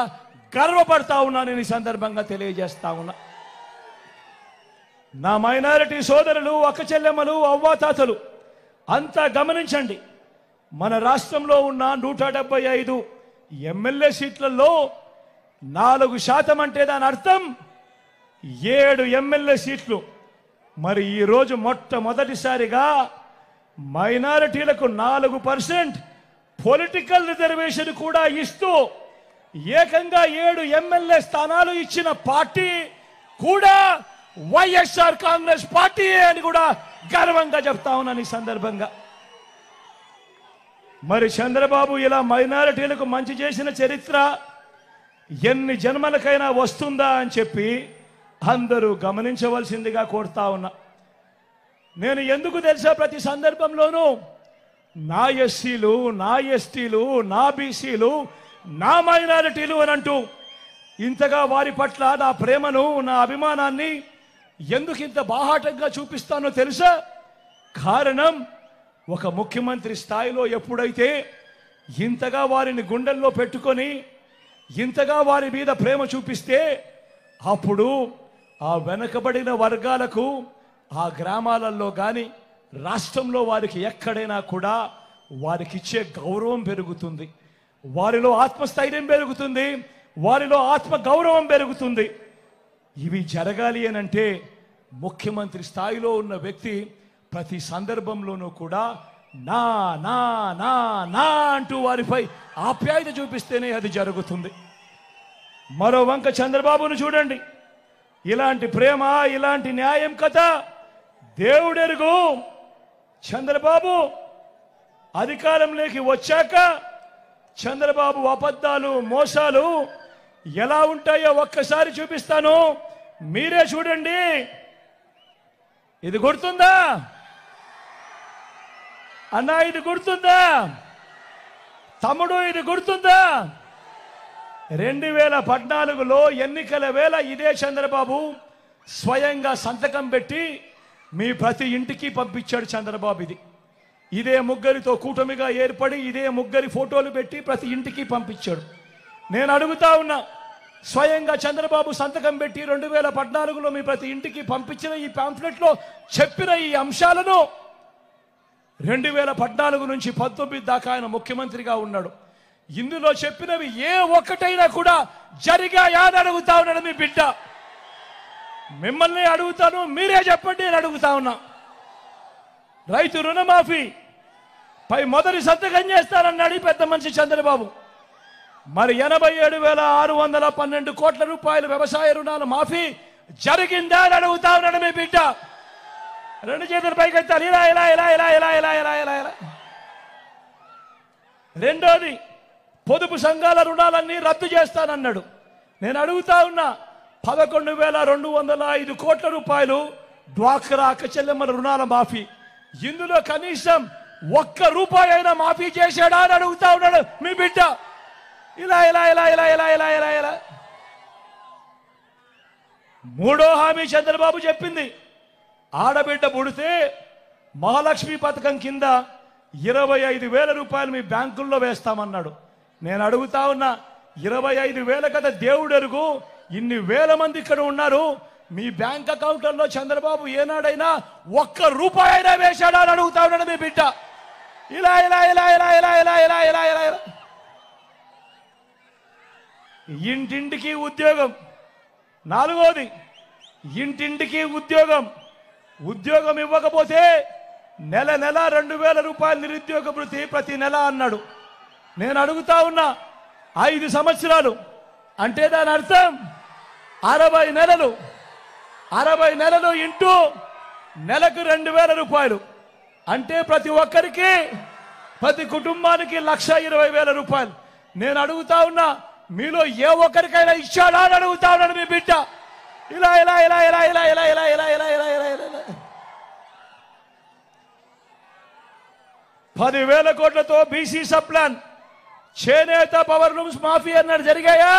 S10: గర్వపడతా ఉన్నానని ఈ సందర్భంగా తెలియజేస్తా ఉన్నా. నా మైనారిటీ సోదరులు, అక్క చెల్లెమ్మలు, అవ్వాతాతలు అంతా గమనించండి. మన రాష్ట్రంలో ఉన్న 175 ఎమ్మెల్యే సీట్లలో 4% అంటే దాని అర్థం 7 ఎమ్మెల్యే సీట్లు. మరి ఈరోజు మొట్టమొదటిసారిగా మైనారిటీలకు 4% పొలిటికల్ రిజర్వేషన్ కూడా ఇస్తూ ఏకంగా 7 ఎమ్మెల్యే స్థానాలు ఇచ్చిన పార్టీ కూడా వైఎస్ఆర్ కాంగ్రెస్ పార్టీ అని కూడా గర్వంగా చెప్తా ఉన్నాను ఈ సందర్భంగా. మరి చంద్రబాబు ఇలా మైనారిటీలకు మంచి చేసిన చరిత్ర ఎన్ని జన్మలకైనా వస్తుందా అని చెప్పి అందరూ గమనించవలసిందిగా కోరుతా ఉన్నా. నేను ఎందుకు తెలుసా ప్రతి సందర్భంలోనూ నా ఎస్సీలు, నా ఎస్టీలు, నా బీసీలు, నా మైనారిటీలు అని అంటూ ఇంతగా వారి పట్ల నా ప్రేమను, నా అభిమానాన్ని ఎందుకు ఇంత బాహాటంగా చూపిస్తానో తెలుసా? కారణం, ఒక ముఖ్యమంత్రి స్థాయిలో ఎప్పుడైతే ఇంతగా వారిని గుండెల్లో పెట్టుకొని ఇంతగా వారి మీద ప్రేమ చూపిస్తే అప్పుడు ఆ వెనకబడిన వర్గాలకు ఆ గ్రామాలలో కానీ రాష్ట్రంలో వారికి ఎక్కడైనా కూడా వారికి ఇచ్చే గౌరవం పెరుగుతుంది, వారిలో ఆత్మస్థైర్యం పెరుగుతుంది, వారిలో ఆత్మ గౌరవం పెరుగుతుంది. ఇవి జరగాలి అనంటే ముఖ్యమంత్రి స్థాయిలో ఉన్న వ్యక్తి ప్రతి సందర్భంలోనూ కూడా నా నా నా నా అంటూ వారిపై ఆప్యాయత చూపిస్తేనే అది జరుగుతుంది. మరో వంక చంద్రబాబును చూడండి. ఇలాంటి ప్రేమ, ఇలాంటి న్యాయం కథ దేవుడెరుగు. చంద్రబాబు అధికారంలోకి వచ్చాక చంద్రబాబు అబద్ధాలు, మోసాలు ఎలా ఉంటాయో ఒక్కసారి చూపిస్తాను, మీరే చూడండి. ఇది గుర్తుందా అన్నా? ఇది గుర్తుందా తమ్ముడు? ఇది గుర్తుందా? 2014లో ఎన్నికల వేళ ఇదే చంద్రబాబు స్వయంగా సంతకం పెట్టి మీ ప్రతి ఇంటికి పంపించాడు చంద్రబాబు. ఇదే ముగ్గురితో కూటమిగా ఏర్పడి ఇదే ముగ్గురి ఫోటోలు పెట్టి ప్రతి ఇంటికి పంపించాడు. నేను అడుగుతా ఉన్నా, స్వయంగా చంద్రబాబు సంతకం పెట్టి 2014లో మీ ప్రతి ఇంటికి పంపించిన ఈ పాంఫ్లెట్లో చెప్పిన ఈ అంశాలను 2014 నుంచి 19 దాకా ఆయన ముఖ్యమంత్రిగా ఉన్నాడు. ఇందులో చెప్పినవి ఏ ఒక్కటైనా కూడా జరిగాయా అని అడుగుతా ఉన్నాడు మీ బిడ్డ. మిమ్మల్ని అడుగుతాను, మీరే చెప్పండి అని అడుగుతా ఉన్నా. రైతు రుణమాఫీ పై మొదటి సంతకం చేస్తానన్నాడు పెద్ద మనిషి చంద్రబాబు.
S11: మరి 87,612 కోట్ల రూపాయలు వ్యవసాయ రుణాలు మాఫీ జరిగిందా అని అడుగుతా ఉన్నాడు మీ బిడ్డ. రెండు చేతుల పైకి ఎత్తాలి. ఇలా ఇలా ఇలా ఇలా ఇలా ఇలా ఇలా ఇలా ఇలా. రెండోది, పొదుపు సంఘాల రుణాలన్నీ రద్దు చేస్తానన్నాడు. నేను అడుగుతా ఉన్నా, 11,205 కోట్ల రూపాయలు డ్వాక్రా అక్కచెల్లెమ్మల రుణాల మాఫీ. ఇందులో కనీసం ఒక్క రూపాయి అయినా మాఫీ చేశాడా అని అడుగుతా ఉన్నాడు మీ బిడ్డ. ఇలా ఇలా ఇలా ఇలా ఇలా ఇలా ఇలా ఇలా. మూడో హామీ చంద్రబాబు చెప్పింది, ఆడబిడ్డ పుడితే మహాలక్ష్మి పథకం కింద 25,000 రూపాయలు మీ బ్యాంకుల్లో వేస్తామన్నాడు. నేను అడుగుతా ఉన్నా, 25,000 కదా దేవుడు ఎరుగు, ఇన్ని వేల మంది ఇక్కడ ఉన్నారు, మీ బ్యాంక్ అకౌంట్లలో చంద్రబాబు ఏనాడైనా ఒక్క రూపాయి అయినా వేశాడా అని అడుగుతా ఉన్నాడు మీ బిడ్డ. ఇలా ఇలా ఇలా ఇలా ఇలా ఇలా ఇలా ఇలా ఇలా ఇలా. ఇంటింటికి ఉద్యోగం. నాలుగోది, ఇంటింటికి ఉద్యోగం. ఉద్యోగం ఇవ్వకపోతే నెల 2,000 రూపాయలు నిరుద్యోగ భృతి ప్రతి నెల అన్నాడు. నేను అడుగుతా ఉన్నా, 5 సంవత్సరాలు అంటే దాని అర్థం 60 నెలలు. 60 నెలలు ఇంటూ నెలకు 2,000 రూపాయలు అంటే ప్రతి ఒక్కరికి, ప్రతి కుటుంబానికి 1,20,000 రూపాయలు. నేను అడుగుతా ఉన్నా, మీలో ఏ ఒక్కరికైనా ఇచ్చాడా అని అడుగుతా ఉన్నాడు మీ బిడ్డ. ఇలా ఇలా ఇలా ఇలా ఇలా ఇలా ఇలా ఇలా ఇలా ఇలా ఇలా ఇలా. 10,000 కోట్లతో బీసీ సప్లాన్, చేనేత పవర్ లూమ్స్ మాఫీ అన్నాడు. జరిగాయా?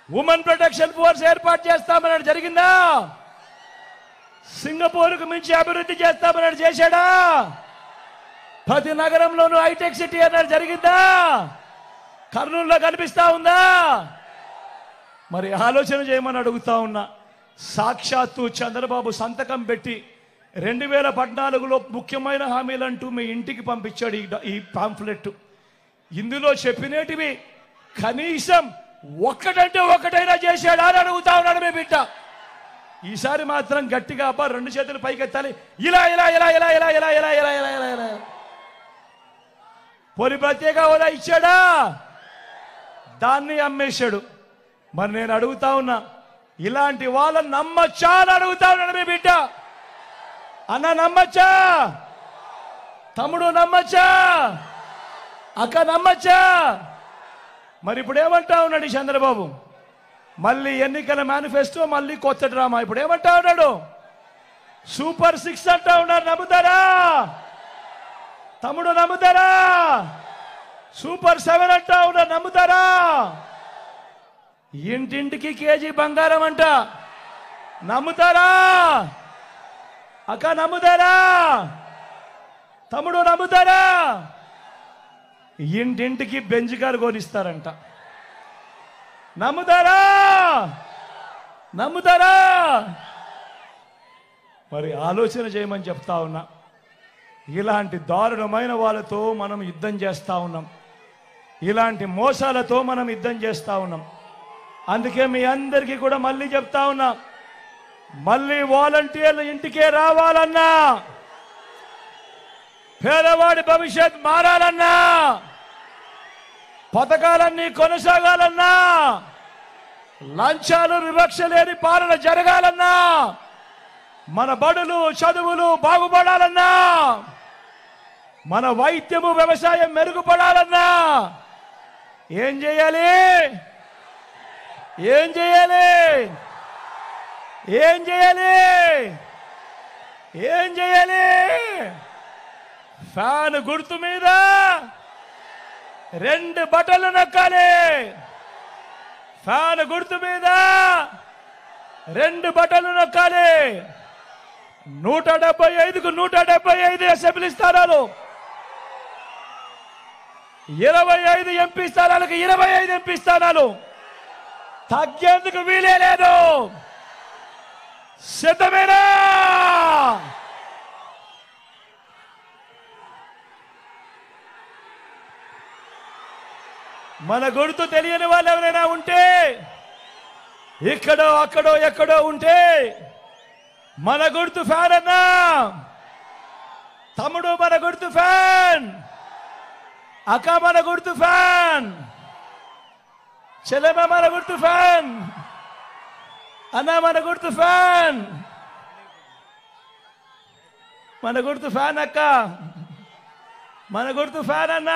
S11: ఉమెన్ ప్రొటెక్షన్ ఫోర్స్ ఏర్పాటు చేస్తామన్నాడు. జరిగిందా? సింగపూర్కు మించి అభివృద్ధి చేస్తామన్నాడు. చేశాడా? ప్రతి నగరంలోనూ హైటెక్ సిటీ అన్నాడు. జరిగిందా? కర్నూలులో కనిపిస్తా ఉందా? మరి ఆలోచన చేయమని అడుగుతా ఉన్నా. సాక్షాత్తు చంద్రబాబు సంతకం పెట్టి 2014లో ముఖ్యమైన హామీలంటూ మీ ఇంటికి పంపించాడు ఈ పాంఫ్లెట్. ఇందులో చెప్పినటివి కనీసం ఒక్కటంటే ఒక్కటైనా చేశాడా అని అడుగుతా ఉన్నాడు మీ బిడ్డ. ఈసారి మాత్రం గట్టిగా అబ్బా 2 చేతులు పైకెత్తాలి. ఇలా ఇలా ఇలా ఇలా ఇలా ఇలా ఇలా ఇలా ఇలా ఇలా ఇలా. పోనీ ప్రత్యేక హోదా ఇచ్చాడా? దాన్ని అమ్మేశాడు. మరి నేను అడుగుతా ఉన్నా, ఇలాంటి వాళ్ళని నమ్మచ్చా అని అడుగుతా ఉన్నాడు మీ బిడ్డ. అన్న నమ్మచ్చా? తమ్ముడు నమ్మచ్చా? అక్క నమ్మచ్చా? మరి ఇప్పుడు ఏమంటా ఉన్నాడు ఈ చంద్రబాబు? మళ్ళీ ఎన్నికల మేనిఫెస్టో, మళ్ళీ కొత్త డ్రామా. ఇప్పుడు ఏమంటా ఉన్నాడు? సూపర్ 6 అంటా ఉన్నారు. నమ్ముతారా తమ్ముడు? నమ్ముతారా? సూపర్ 7 అంటా ఉన్నారు. నమ్ముతారా? ఇంటింటికి కేజీ బంగారం అంట. నమ్ముతారా? అక్క నమ్ముతారా? తమ్ముడు నమ్ముతారా? ఇంటింటికి బెంజ్ కారు కొనిస్తారంట. నమ్ముతారా? నమ్ముతారా? మరి ఆలోచన చేయమని చెప్తా ఉన్నా. ఇలాంటి దారుణమైన వాళ్ళతో మనం యుద్ధం చేస్తా ఉన్నాం. ఇలాంటి మోసాలతో మనం యుద్ధం చేస్తా ఉన్నాం. అందుకే మీ అందరికీ కూడా మళ్ళీ చెప్తా ఉన్నా, మళ్ళీ వాలంటీర్లు ఇంటికే రావాలన్నా, పేదవాడి భవిష్యత్ మారాలన్నా, పథకాలన్నీ కొనసాగాలన్నా, లంచాలు వివక్ష లేని పాలన జరగాలన్నా, మన బడులు చదువులు బాగుపడాలన్నా, మన వైద్యము వ్యవసాయం మెరుగుపడాలన్నా ఏం చేయాలి? ఏం చేయాలి? ఏం చేయాలి? ఏం చేయాలి? ఫ్యాన్ గుర్తు మీద 2 బటన్లు నొక్కాలి. ఫ్యాన్ గుర్తు మీద 2 బటన్లు నొక్కాలి. 175కు 175 అసెంబ్లీ స్థానాలు, 25 ఎంపీ స్థానాలకు 25 ఎంపీ స్థానాలు. తగ్గేందుకు వీలే లేదు. సిద్ధమేనా? మన గుర్తు తెలియని వాళ్ళు ఎవరైనా ఉంటే, ఇక్కడో అక్కడో ఎక్కడో ఉంటే, మన గుర్తు ఫ్యాన్ అన్నా, తమ్ముడు మన గుర్తు ఫ్యాన్, అక్క మన గుర్తు ఫ్యాన్, చెల్లెమ్మ మన గుర్తు ఫ్యాన్, అన్న మన గుర్తు ఫ్యాన్, మన గుర్తు ఫ్యాన్ అక్క, మన గుర్తు ఫ్యాన్ అన్న,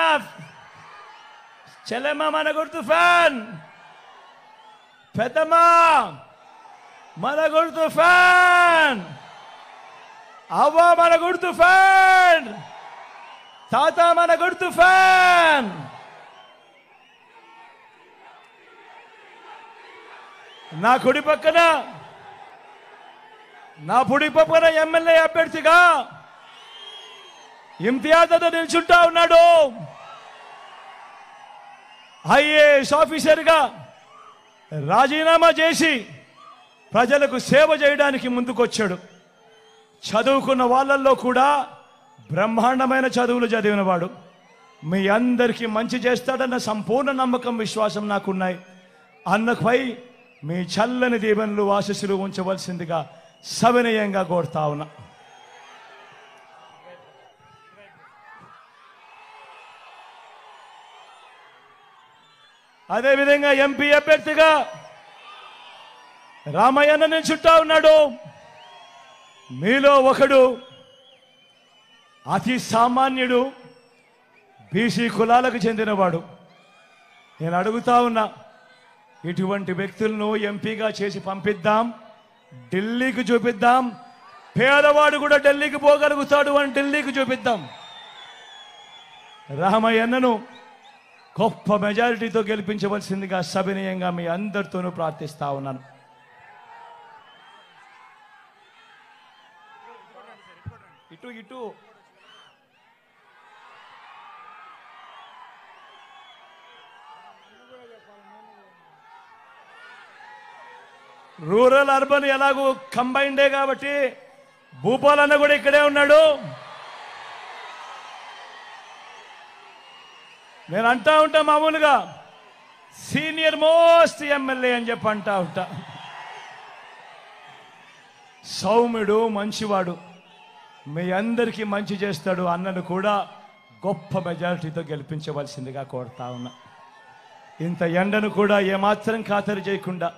S11: చెల్లెమ్మ మన గుర్తు ఫ్యాన్, పెద్దమ్మ మన గుర్తు ఫ్యాన్, అవ్వ మన గుర్తు ఫ్యాన్, తాత మన గుర్తు ఫ్యాన్. నా కుడి పక్కన ఎమ్మెల్యే అభ్యర్థిగా ఇంతియాజ్తో నిల్చుంటా ఉన్నాడు. ఐఏఎస్ ఆఫీసర్గా రాజీనామా చేసి ప్రజలకు సేవ చేయడానికి ముందుకొచ్చాడు. చదువుకున్న వాళ్ళల్లో కూడా బ్రహ్మాండమైన చదువులు చదివినవాడు. మీ అందరికీ మంచి చేస్తాడన్న సంపూర్ణ నమ్మకం, విశ్వాసం నాకున్నాయి. అన్నపై మీ చల్లని దీవెనలు, ఆశీస్సులు ఉంచవలసిందిగా సవినయంగా కోరుతా ఉన్నా. అదేవిధంగా ఎంపీ అభ్యర్థిగా రామయ్యన్న నిల్చుంటా ఉన్నాడు. మీలో ఒకడు అతి సామాన్యుడు, బీసీ కులాలకు చెందినవాడు. నేను అడుగుతా ఉన్నా, ఇటువంటి వ్యక్తులను ఎంపీగా చేసి పంపిద్దాం, ఢిల్లీకి చూపిద్దాం. పేదవాడు కూడా ఢిల్లీకి పోగలుగుతాడు అని ఢిల్లీకి చూపిద్దాం. రామయ్యన్నను గొప్ప మెజారిటీతో గెలిపించవలసిందిగా సవినయంగా మీ అందరితోనూ ప్రార్థిస్తా ఉన్నాను. ఇటు ఇటు రూరల్ అర్బన్ ఎలాగో కంబైండే కాబట్టి భూపాల్ అన్న కూడా ఇక్కడే ఉన్నాడు. నేను అంటా ఉంటా, మామూలుగా సీనియర్ మోస్ట్ ఎమ్మెల్యే అని చెప్పి అంటా ఉంటా. సౌమ్యుడు, మంచివాడు, మీ అందరికీ మంచి చేస్తాడు. అన్నను కూడా గొప్ప మెజారిటీతో గెలిపించవలసిందిగా కోరుతా ఉన్నా. ఇంత ఎండను కూడా ఏమాత్రం ఖాతరు చేయకుండా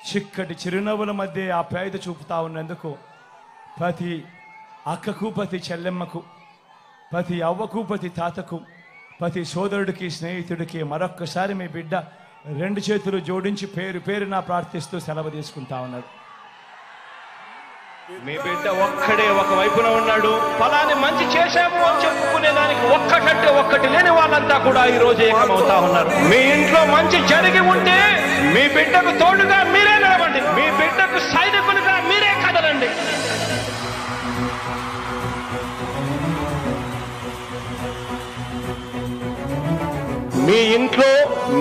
S11: చిక్కటి చిరునవ్వుల మధ్య ఆప్యాయత చూపుతా ఉన్నందుకు ప్రతి అక్కకు, ప్రతి చెల్లెమ్మకు, ప్రతి అవ్వకు, ప్రతి తాతకు, ప్రతి సోదరుడికి, స్నేహితుడికి మరొక్కసారి మీ బిడ్డ రెండు చేతులు జోడించి పేరు పేరున ప్రార్థిస్తూ సెలవు తీసుకుంటా ఉన్నాడు.
S6: మీ బిడ్డ ఒక్కడే ఒక వైపున ఉన్నాడు. ఫలాన్ని మంచి చేశాము అని చెప్పుకునే దానికి ఒక్కటంటే ఒక్కటి లేని వాళ్ళంతా కూడా ఈ రోజు ఏకమవుతా ఉన్నారు. మీ ఇంట్లో మంచి జరిగి ఉంటే మీ బిడ్డకు తోడుగా మీరే నిలవండి, మీ బిడ్డకు సైనికులుగా మీరే కదలండి. మీ ఇంట్లో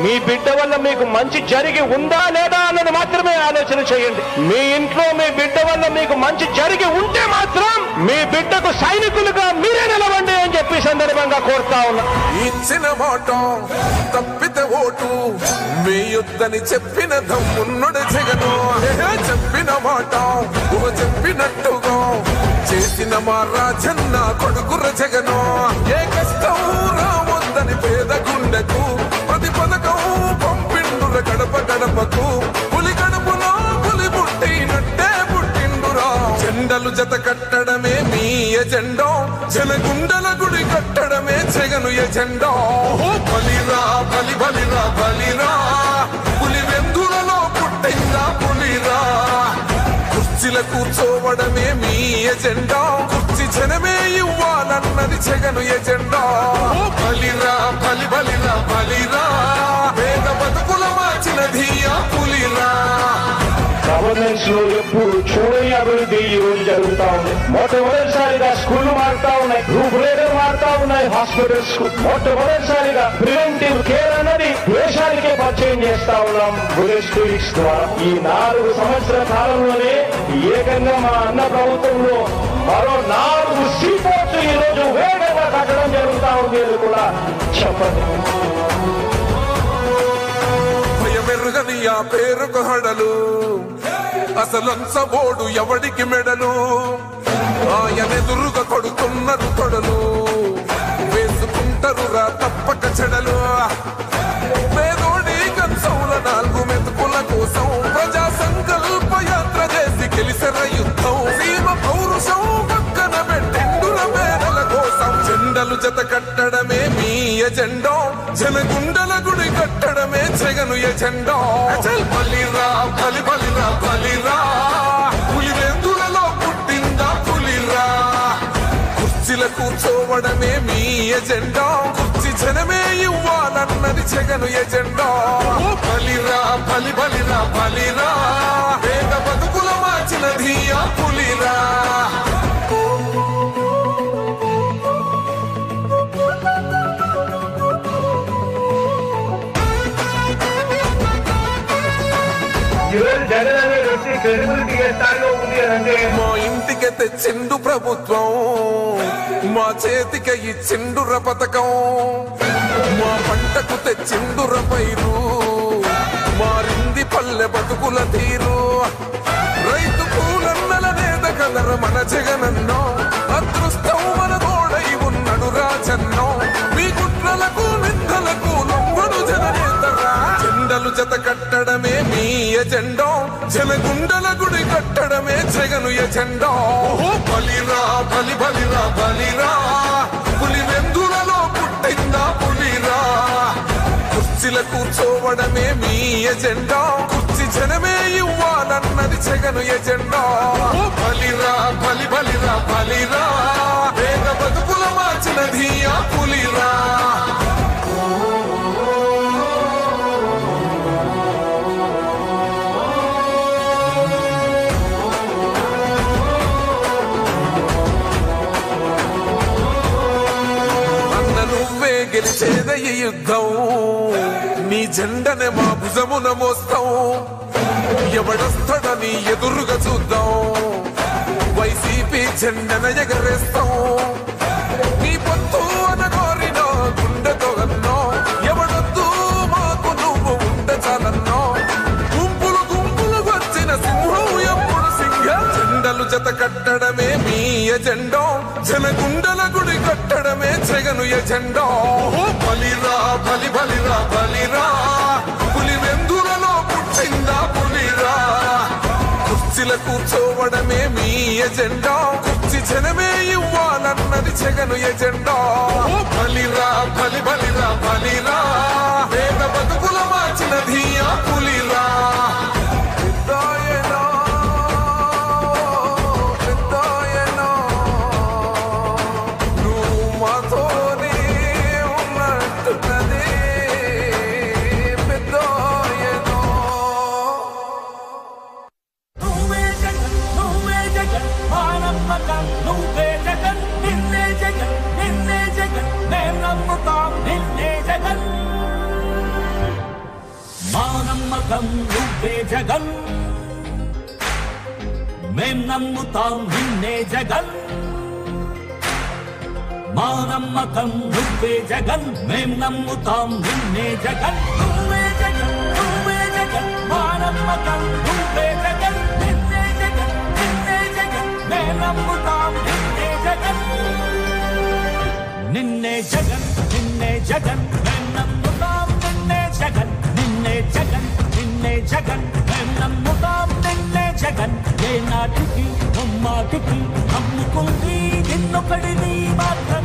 S6: మీ బిడ్డ వల్ల మీకు మంచి జరిగి ఉందా లేదా అన్నది మాత్రమే ఆలోచన చేయండి. మీ ఇంట్లో మీ బిడ్డ వల్ల మీకు మంచి జరిగి ఉంటే మాత్రం మీ బిడ్డకు సైనికులుగా మీరే నిలవండి అని చెప్పి సందర్భంగా కోరుతా ఉన్నా.
S7: ఇచ్చిన మాట తప్పితే ఓటు మీ యుద్ధని చెప్పిన దమ్మున్నడు జగను. చెప్పిన మాట చెప్పినట్టుగా చేసిన మా రాజన్న కొడుకుర జగను. ఏ కష్టం రావద్దని పేద గుండెకు ప్రతి పథకం పంపిండుర గడప గడపకు. పులి గడపలో పులి పుట్టినట్టే పుట్టిండురా. జెండలు జత కట్టడమే మీ ఎజెండా, జనగుండల గుడి కట్టడమే జగను ఎజెండా. బలిరా బలి బలిరా బలిరా, పులి వెందులలో పుట్టిందా పులిరా. కుర్చీల కూర్చోవడమే మీ ఎజెండా, కుర్చీ జనమే ఇవ్వాలన్నది జగను ఎజెండా. బలిరా బలి బలిరా బలిరా, పేద బతుకుల మార్చినది ఆ పులిరా.
S6: గవర్నెన్స్ లో ఎప్పుడు చూడని అభివృద్ధి ఈ రోజు జరుగుతా ఉంది. మొట్టమొదటిసారిగా స్కూళ్లు మారుతా ఉన్నాయి, రూపురేఖలు మారుతా ఉన్నాయి. హాస్పిటల్స్ కు మొట్టమొదటిసారిగా ప్రివెంటివ్ కేర్ అన్నది దేశానికే పరిచయం చేస్తా ఉన్నాం బుల్లెట్ క్లినిక్స్ ద్వారా. ఈ 4 సంవత్సరాల కాలంలోనే ఏకంగా మా అన్న ప్రభుత్వంలో మరో 4 సీపోర్ట్స్ ఈ రోజు వేగంగా కట్టడం జరుగుతా ఉంది అని కూడా చెప్పండి.
S7: భయమెరుగని ఆ పేరుకు హడలు, అసలంచబోడు ఎవడికి మెడలు. ఆయన మనెదురుగా కొడుతున్నారు తొడలు వేసుకుంటారు రా తప్పక చెడలు పేదోడి కంచంల 4 మెతుకుల కోసం ప్రజా సంకల్ప యాత్ర చేసి గెలిసెర యుద్ధం సీమ పౌరుషం పక్కన పెట్టెండుల మేడల కోసం జెండలు జత కట్టడమే మీ ఎజెండా జనగుండల గుడి కట్టడమే జగను ఎజెండా బలిరా బలి బలిరా బలిరా పులివెందులలో పుట్టిందా పులిరా కుర్చీల కూర్చోవడమే మీ ఎజెండా కుర్చీ జనమే ఇవ్వాలన్నది జగను ఎజెండా బలిరా బలి బలిరా బలిరా వేగ బతుకుల మార్చినది ఆ పులిరా మా ఇంటికి తెచ్చిండు ప్రభుత్వం మా చేతికి ఇచ్చిండుర పథకం మా పంటకు తెచ్చిండుర పైరు మారింది పల్లె బతుకుల తీరు రైతు పూలన్నల నేత కదర మన జగనన్నో అదృష్టం మన తోడై ఉన్నడు రాజన్నో మీ కుట్రలకు నిందలకు లొంగడు జననేతరా జెండలు జత కట్టడమే మీ ఎజెండా జనగుండల గుడి కట్టడమే జగను ఎజెండా బలిరా బలి బలిరా బలిరా పులివెందులలో పుట్టిందా పులిరా కుర్చీల కూర్చోవడమే మీ ఎజెండా కుర్చీ జనమే ఇవ్వాలన్నది జగను ఎజెండా బలిరా బలి బలిరా బలిరా వేగ బతుకుల మార్చినది ఆ పులిరా గెలిచేద ఈ యుద్ధం నీ జెండనే మా భుజమున మోస్తాం ఎవడొస్తాడని ఎదురుగా చూద్దాం వైసీపీ జెండన ఎగరేస్తాం నీ పొత్తు అనగోరినో గుండెతో అన్నో ఎవడొద్దు మాకు నువ్వు ఉండ చాలన్నో గుంపులు గుంపులు వచ్చిన సింహం ఎప్పుడు సింహ జెండలు జత కట్టడమే మీ ఎజెండా జనగుండల గుడి కట్టడమే జగను ఎజెండా బలిరా బలి బలిరా బలిరా పులివెందులలో పుట్టిందా పులిరా కుర్చీల కూర్చోవడమే మీ ఎజెండా కుర్చీ జనమే ఇవ్వాలన్నది జగను ఎజెండా బలిరా బలి బలిరా బలిరా వేగ బతుకుల మార్చినది ఆ పులిరా
S8: నువ్వే జగన్ మేం నమ్ముతాం నిన్నే జగన్ మా నమ్మకం నువ్వే జగన్ మేం నమ్ముతాం నిన్నే జగన్ నువ్వే జగన్ నువ్వే జగన్ మా నమ్మకం నువ్వే జగన్ నిన్నే జగన్ నిన్నే జగన్ మేం నమ్ముతాం నిన్నే జగన్ నిన్నే జగన్ నిన్నే జగన్ మేం నమ్ముతాం నిన్నే జగన్ నిన్నే జగన్ నిన్నే జగన్ మేం నమ్ముతాం నిన్నే జగన్ ఏ నాటికి నమ్మాటికి నమ్ముకుంది నిన్నొకడిని మాత్రం